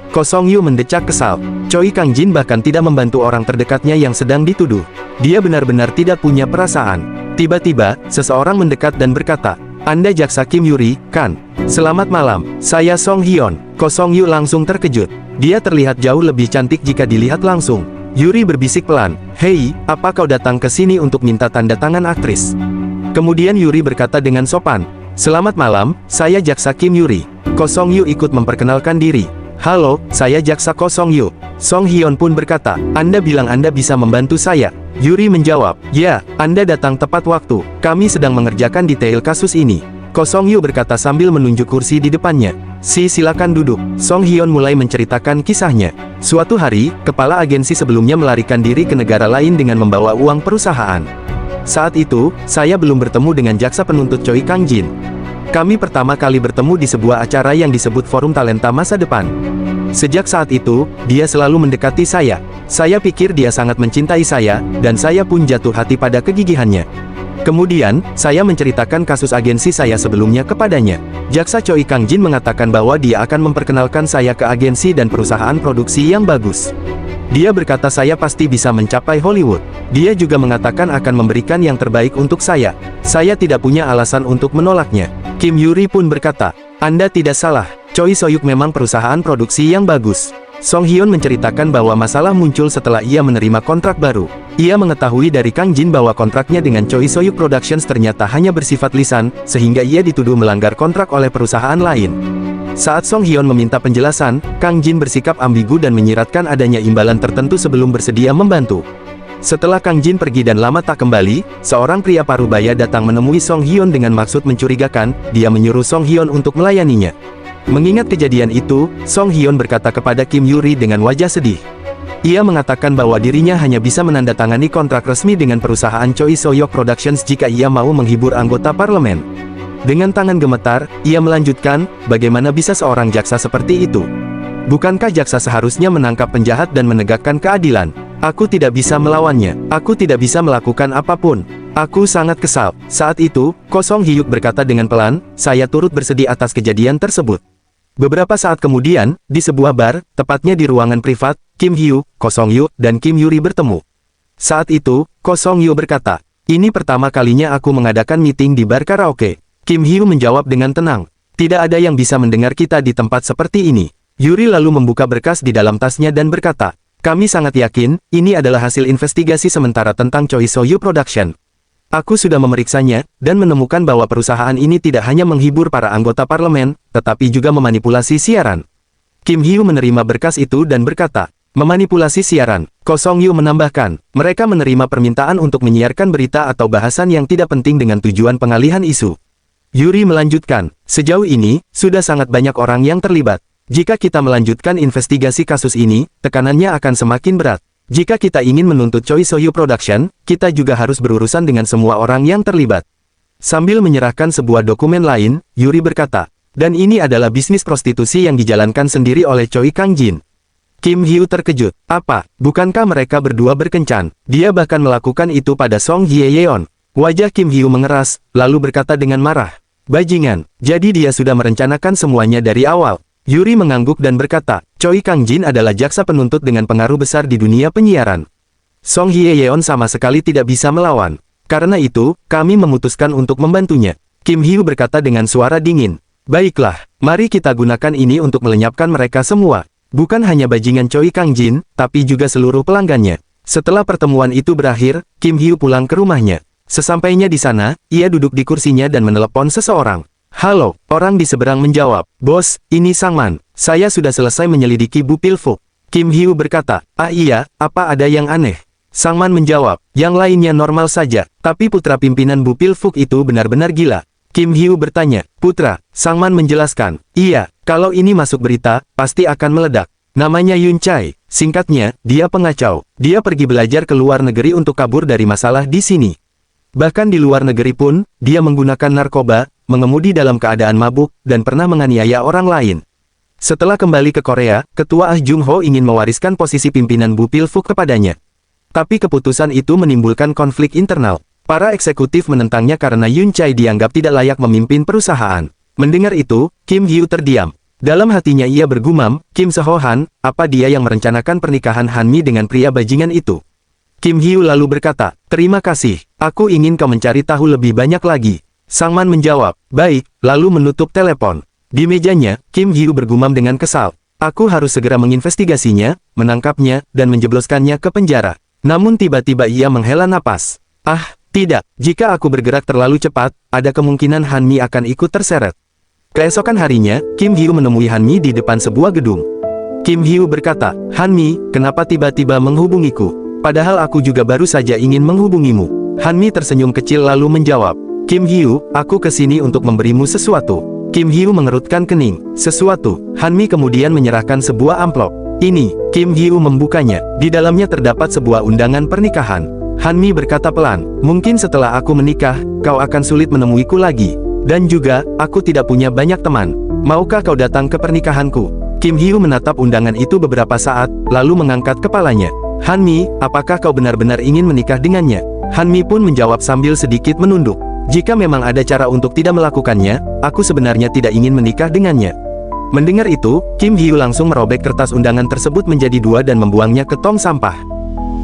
Ko Song Yu mendecak kesal. Choi Kang-jin bahkan tidak membantu orang terdekatnya yang sedang dituduh. Dia benar-benar tidak punya perasaan. Tiba-tiba, seseorang mendekat dan berkata, Anda jaksa Kim Yuri, kan? Selamat malam, saya Song Hyun. Ko Song Yu langsung terkejut. Dia terlihat jauh lebih cantik jika dilihat langsung. Yuri berbisik pelan, Hei, apa kau datang ke sini untuk minta tanda tangan aktris? Kemudian Yuri berkata dengan sopan, Selamat malam, saya Jaksa Kim Yuri. Ko Song Yu ikut memperkenalkan diri. Halo, saya Jaksa Ko Song Yu. Song Hyun pun berkata, Anda bilang Anda bisa membantu saya. Yuri menjawab, ya, Anda datang tepat waktu. Kami sedang mengerjakan detail kasus ini. Ko Song Yu berkata sambil menunjuk kursi di depannya. Silakan duduk. Song Hyun mulai menceritakan kisahnya. Suatu hari, kepala agensi sebelumnya melarikan diri ke negara lain dengan membawa uang perusahaan. Saat itu, saya belum bertemu dengan jaksa penuntut Choi Kang-jin. Kami pertama kali bertemu di sebuah acara yang disebut Forum Talenta Masa Depan. Sejak saat itu, dia selalu mendekati saya. Saya pikir dia sangat mencintai saya, dan saya pun jatuh hati pada kegigihannya. Kemudian, saya menceritakan kasus agensi saya sebelumnya kepadanya. Jaksa Choi Kang-jin mengatakan bahwa dia akan memperkenalkan saya ke agensi dan perusahaan produksi yang bagus. Dia berkata saya pasti bisa mencapai Hollywood. Dia juga mengatakan akan memberikan yang terbaik untuk saya. Saya tidak punya alasan untuk menolaknya. Kim Yuri pun berkata, Anda tidak salah. Choi Soyuk memang perusahaan produksi yang bagus. Song Hyun menceritakan bahwa masalah muncul setelah ia menerima kontrak baru. Ia mengetahui dari Kang Jin bahwa kontraknya dengan Choi Soyuk Productions ternyata hanya bersifat lisan, sehingga ia dituduh melanggar kontrak oleh perusahaan lain. Saat Song Hyun meminta penjelasan, Kang Jin bersikap ambigu dan menyiratkan adanya imbalan tertentu sebelum bersedia membantu. Setelah Kang Jin pergi dan lama tak kembali, seorang pria parubaya datang menemui Song Hyun dengan maksud mencurigakan. Dia menyuruh Song Hyun untuk melayaninya. Mengingat kejadian itu, Song Hyun berkata kepada Kim Yuri dengan wajah sedih. Ia mengatakan bahwa dirinya hanya bisa menandatangani kontrak resmi dengan perusahaan Choi Soyuk Productions jika ia mau menghibur anggota parlemen. Dengan tangan gemetar, ia melanjutkan, bagaimana bisa seorang jaksa seperti itu? Bukankah jaksa seharusnya menangkap penjahat dan menegakkan keadilan? Aku tidak bisa melawannya. Aku tidak bisa melakukan apapun. Aku sangat kesal. Saat itu, Ko Song Hyuk berkata dengan pelan, saya turut bersedih atas kejadian tersebut. Beberapa saat kemudian, di sebuah bar, tepatnya di ruangan privat, Kim Hyu, Ko Song Yu, dan Kim Yuri bertemu. Saat itu, Ko Song Yu berkata, ini pertama kalinya aku mengadakan meeting di bar karaoke. Kim Hyu menjawab dengan tenang, tidak ada yang bisa mendengar kita di tempat seperti ini. Yuri lalu membuka berkas di dalam tasnya dan berkata, kami sangat yakin, ini adalah hasil investigasi sementara tentang Choi Soyuk Production. Aku sudah memeriksanya, dan menemukan bahwa perusahaan ini tidak hanya menghibur para anggota parlemen, tetapi juga memanipulasi siaran. Kim Hyu menerima berkas itu dan berkata, memanipulasi siaran. Ko Song Yu menambahkan, mereka menerima permintaan untuk menyiarkan berita atau bahasan yang tidak penting dengan tujuan pengalihan isu. Yuri melanjutkan, sejauh ini, sudah sangat banyak orang yang terlibat. Jika kita melanjutkan investigasi kasus ini, tekanannya akan semakin berat. Jika kita ingin menuntut Choi Soyuk Production, kita juga harus berurusan dengan semua orang yang terlibat. Sambil menyerahkan sebuah dokumen lain, Yuri berkata, dan ini adalah bisnis prostitusi yang dijalankan sendiri oleh Choi Kang-jin. Kim Hyu terkejut, apa, bukankah mereka berdua berkencan? Dia bahkan melakukan itu pada Song Hye-yeon. Wajah Kim Hyu mengeras, lalu berkata dengan marah, bajingan, jadi dia sudah merencanakan semuanya dari awal. Yuri mengangguk dan berkata, Choi Kang-jin adalah jaksa penuntut dengan pengaruh besar di dunia penyiaran. Song Hye-yeon sama sekali tidak bisa melawan. Karena itu, kami memutuskan untuk membantunya. Kim Hyu berkata dengan suara dingin, baiklah, mari kita gunakan ini untuk melenyapkan mereka semua. Bukan hanya bajingan Choi Kang-jin, tapi juga seluruh pelanggannya. Setelah pertemuan itu berakhir, Kim Hyu pulang ke rumahnya. Sesampainya di sana, ia duduk di kursinya dan menelepon seseorang. Halo, orang di seberang menjawab, bos, ini Sangman. Saya sudah selesai menyelidiki Bu Pilfuk. Kim Hyu berkata, ah iya, apa ada yang aneh? Sangman menjawab, yang lainnya normal saja, tapi putra pimpinan Bu Pilfuk itu benar-benar gila. Kim Hyu bertanya, putra? Sangman menjelaskan, iya, kalau ini masuk berita, pasti akan meledak. Namanya Yun Chai. Singkatnya, dia pengacau. Dia pergi belajar ke luar negeri untuk kabur dari masalah di sini. Bahkan di luar negeri pun, dia menggunakan narkoba, mengemudi dalam keadaan mabuk, dan pernah menganiaya orang lain. Setelah kembali ke Korea, Ketua Ah Jung Ho ingin mewariskan posisi pimpinan Bu Pilfuk kepadanya. Tapi keputusan itu menimbulkan konflik internal. Para eksekutif menentangnya karena Yun Chai dianggap tidak layak memimpin perusahaan. Mendengar itu, Kim Hyu terdiam. Dalam hatinya ia bergumam, Kim Seho-han, apa dia yang merencanakan pernikahan Hanmi dengan pria bajingan itu? Kim Hyu lalu berkata, terima kasih, aku ingin kau mencari tahu lebih banyak lagi. Sangman menjawab, baik, lalu menutup telepon. Di mejanya, Kim Hyu bergumam dengan kesal. Aku harus segera menginvestigasinya, menangkapnya, dan menjebloskannya ke penjara. Namun tiba-tiba ia menghela napas. Ah, Tidak, jika aku bergerak terlalu cepat, ada kemungkinan Han Mi akan ikut terseret. Keesokan harinya, Kim Hyu menemui Han Mi di depan sebuah gedung. Kim Hyu berkata, Han Mi, kenapa tiba-tiba menghubungiku? Padahal aku juga baru saja ingin menghubungimu. Han Mi tersenyum kecil lalu menjawab, Kim Hyu, aku kesini untuk memberimu sesuatu. Kim Hyu mengerutkan kening. Sesuatu. Han Mi kemudian menyerahkan sebuah amplop. Ini, Kim Hyu membukanya. Di dalamnya terdapat sebuah undangan pernikahan. Han Mi berkata pelan, mungkin setelah aku menikah, kau akan sulit menemuiku lagi. Dan juga, aku tidak punya banyak teman. Maukah kau datang ke pernikahanku? Kim Hyu menatap undangan itu beberapa saat, lalu mengangkat kepalanya. Han Mi, apakah kau benar-benar ingin menikah dengannya? Han Mi pun menjawab sambil sedikit menunduk. Jika memang ada cara untuk tidak melakukannya, aku sebenarnya tidak ingin menikah dengannya. Mendengar itu, Kim Hyu langsung merobek kertas undangan tersebut menjadi dua dan membuangnya ke tong sampah.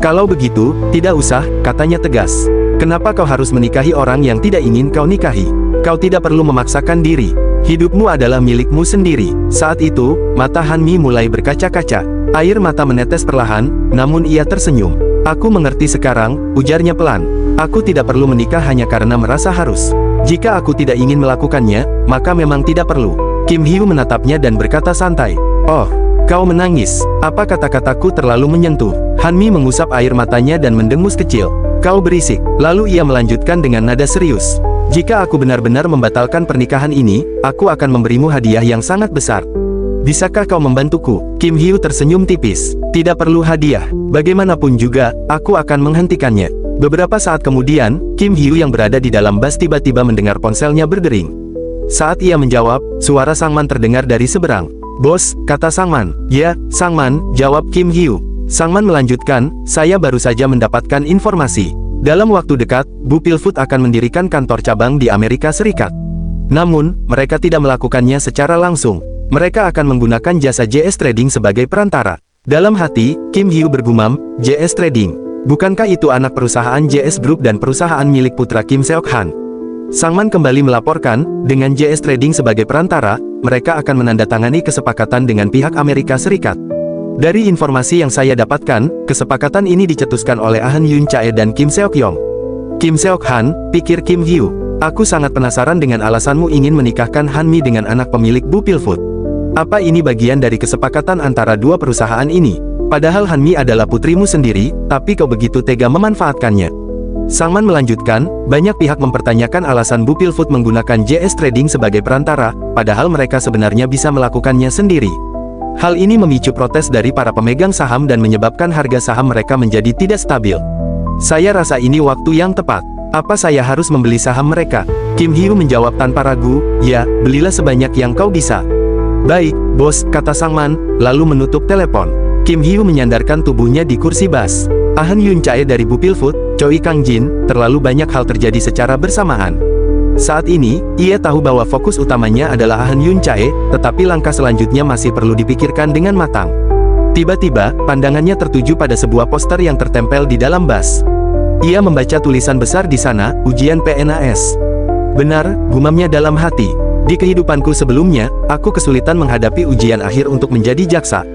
Kalau begitu, tidak usah, katanya tegas. Kenapa kau harus menikahi orang yang tidak ingin kau nikahi? Kau tidak perlu memaksakan diri. Hidupmu adalah milikmu sendiri. Saat itu, mata Han Mi mulai berkaca-kaca. Air mata menetes perlahan, namun ia tersenyum. Aku mengerti sekarang, ujarnya pelan. Aku tidak perlu menikah hanya karena merasa harus. Jika aku tidak ingin melakukannya, maka memang tidak perlu. Kim Hyu menatapnya dan berkata santai. Oh, kau menangis. Apa kata-kataku terlalu menyentuh? Han Mi mengusap air matanya dan mendengus kecil. Kau berisik. Lalu ia melanjutkan dengan nada serius. Jika aku benar-benar membatalkan pernikahan ini, aku akan memberimu hadiah yang sangat besar. Bisakah kau membantuku? Kim Hyu tersenyum tipis. Tidak perlu hadiah. Bagaimanapun juga, aku akan menghentikannya. Beberapa saat kemudian, Kim Hyu yang berada di dalam bus tiba-tiba mendengar ponselnya berdering. Saat ia menjawab, suara Sangman terdengar dari seberang. Bos, kata Sangman. Ya, Sangman, jawab Kim Hyu. Sangman melanjutkan, saya baru saja mendapatkan informasi. Dalam waktu dekat, Bupil Food akan mendirikan kantor cabang di Amerika Serikat. Namun, mereka tidak melakukannya secara langsung. Mereka akan menggunakan jasa JS Trading sebagai perantara. Dalam hati, Kim Hyu bergumam, JS Trading. Bukankah itu anak perusahaan JS Group dan perusahaan milik putra Kim Seok Han? Sangman kembali melaporkan, dengan JS Trading sebagai perantara, mereka akan menandatangani kesepakatan dengan pihak Amerika Serikat. Dari informasi yang saya dapatkan, kesepakatan ini dicetuskan oleh Ah Hyun Chae dan Kim Seok Yong. Kim Seok Han, pikir Kim Hyu. Aku sangat penasaran dengan alasanmu ingin menikahkan Han Mi dengan anak pemilik Bupil Food. Apa ini bagian dari kesepakatan antara dua perusahaan ini? Padahal Han Mi adalah putrimu sendiri, tapi kau begitu tega memanfaatkannya. Sangman melanjutkan, banyak pihak mempertanyakan alasan Bupil Food menggunakan JS Trading sebagai perantara, padahal mereka sebenarnya bisa melakukannya sendiri. Hal ini memicu protes dari para pemegang saham dan menyebabkan harga saham mereka menjadi tidak stabil. Saya rasa ini waktu yang tepat. Apa saya harus membeli saham mereka? Kim Hyu menjawab tanpa ragu, ya, belilah sebanyak yang kau bisa. Baik, bos, kata Sangman, lalu menutup telepon. Kim Hyu menyandarkan tubuhnya di kursi bas. Ah Hyun Chae dari Bupil Food, Choi Kang Jin, terlalu banyak hal terjadi secara bersamaan. Saat ini, ia tahu bahwa fokus utamanya adalah Ah Hyun Chae, tetapi langkah selanjutnya masih perlu dipikirkan dengan matang. Tiba-tiba, pandangannya tertuju pada sebuah poster yang tertempel di dalam bas. Ia membaca tulisan besar di sana, ujian PNAS. Benar, gumamnya dalam hati. Di kehidupanku sebelumnya, aku kesulitan menghadapi ujian akhir untuk menjadi jaksa.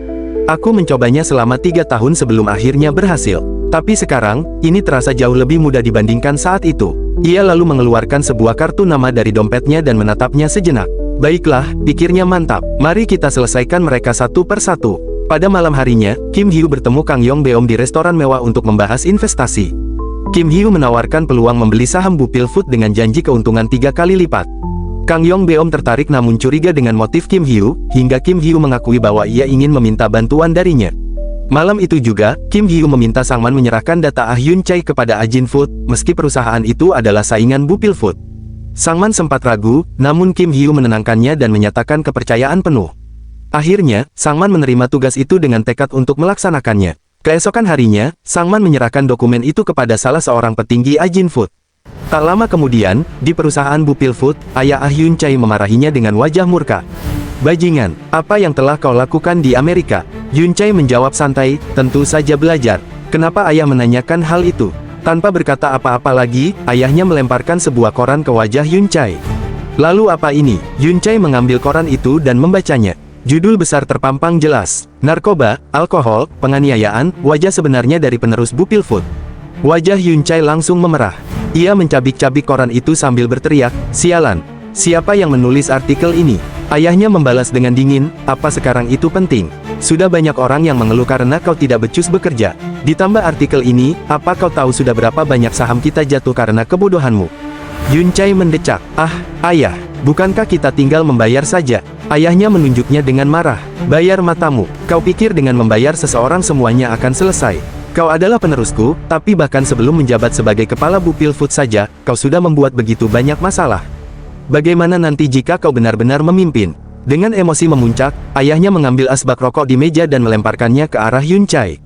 Aku mencobanya selama 3 tahun sebelum akhirnya berhasil. Tapi sekarang, ini terasa jauh lebih mudah dibandingkan saat itu. Ia lalu mengeluarkan sebuah kartu nama dari dompetnya dan menatapnya sejenak. Baiklah, pikirnya mantap. Mari kita selesaikan mereka satu per satu. Pada malam harinya, Kim Hyu bertemu Kang Yong Beom di restoran mewah untuk membahas investasi. Kim Hyu menawarkan peluang membeli saham Bupil Food dengan janji keuntungan 3 kali lipat. Kang Yong Beom tertarik namun curiga dengan motif Kim Hyu, hingga Kim Hyu mengakui bahwa ia ingin meminta bantuan darinya. Malam itu juga, Kim Hyu meminta Sangman menyerahkan data Ah Hyun Chae kepada Ajin Food, meski perusahaan itu adalah saingan Bupil Food. Sangman sempat ragu, namun Kim Hyu menenangkannya dan menyatakan kepercayaan penuh. Akhirnya, Sangman menerima tugas itu dengan tekad untuk melaksanakannya. Keesokan harinya, Sangman menyerahkan dokumen itu kepada salah seorang petinggi Ajin Food. Tak lama kemudian, di perusahaan Bupil Food, ayah Ah Hyun Chae memarahinya dengan wajah murka. Bajingan, apa yang telah kau lakukan di Amerika? Hyun Chae menjawab santai, tentu saja belajar. Kenapa ayah menanyakan hal itu? Tanpa berkata apa-apa lagi, ayahnya melemparkan sebuah koran ke wajah Hyun Chae. Lalu apa ini? Hyun Chae mengambil koran itu dan membacanya. Judul besar terpampang jelas, narkoba, alkohol, penganiayaan, wajah sebenarnya dari penerus Bupil Food. Wajah Hyun Chae langsung memerah. Ia mencabik-cabik koran itu sambil berteriak, "Sialan! Siapa yang menulis artikel ini?" Ayahnya membalas dengan dingin, "Apa sekarang itu penting? Sudah banyak orang yang mengeluh karena kau tidak becus bekerja. Ditambah artikel ini, apa kau tahu sudah berapa banyak saham kita jatuh karena kebodohanmu?" Yun Chai mendecak, "Ah, ayah, bukankah kita tinggal membayar saja?" Ayahnya menunjuknya dengan marah, "Bayar matamu, kau pikir dengan membayar seseorang semuanya akan selesai? Kau adalah penerusku, tapi bahkan sebelum menjabat sebagai kepala Bupil Food saja, kau sudah membuat begitu banyak masalah. Bagaimana nanti jika kau benar-benar memimpin?" Dengan emosi memuncak, ayahnya mengambil asbak rokok di meja dan melemparkannya ke arah Yun Chai.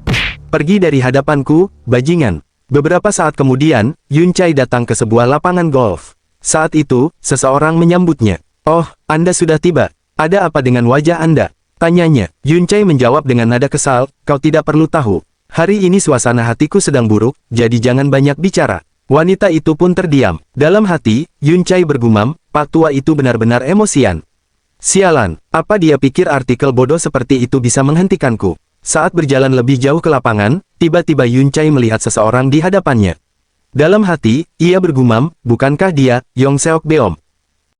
"Pergi dari hadapanku, bajingan." Beberapa saat kemudian, Yun Chai datang ke sebuah lapangan golf. Saat itu, seseorang menyambutnya. "Oh, Anda sudah tiba. Ada apa dengan wajah Anda?" tanyanya. Yun Chai menjawab dengan nada kesal, "Kau tidak perlu tahu. Hari ini suasana hatiku sedang buruk, jadi jangan banyak bicara." Wanita itu pun terdiam. Dalam hati, Yun Chai bergumam, "Pak tua itu benar-benar emosian. Sialan, apa dia pikir artikel bodoh seperti itu bisa menghentikanku?" Saat berjalan lebih jauh ke lapangan, tiba-tiba Yun Chai melihat seseorang di hadapannya. Dalam hati, ia bergumam, "Bukankah dia, Yong Seok Beom?"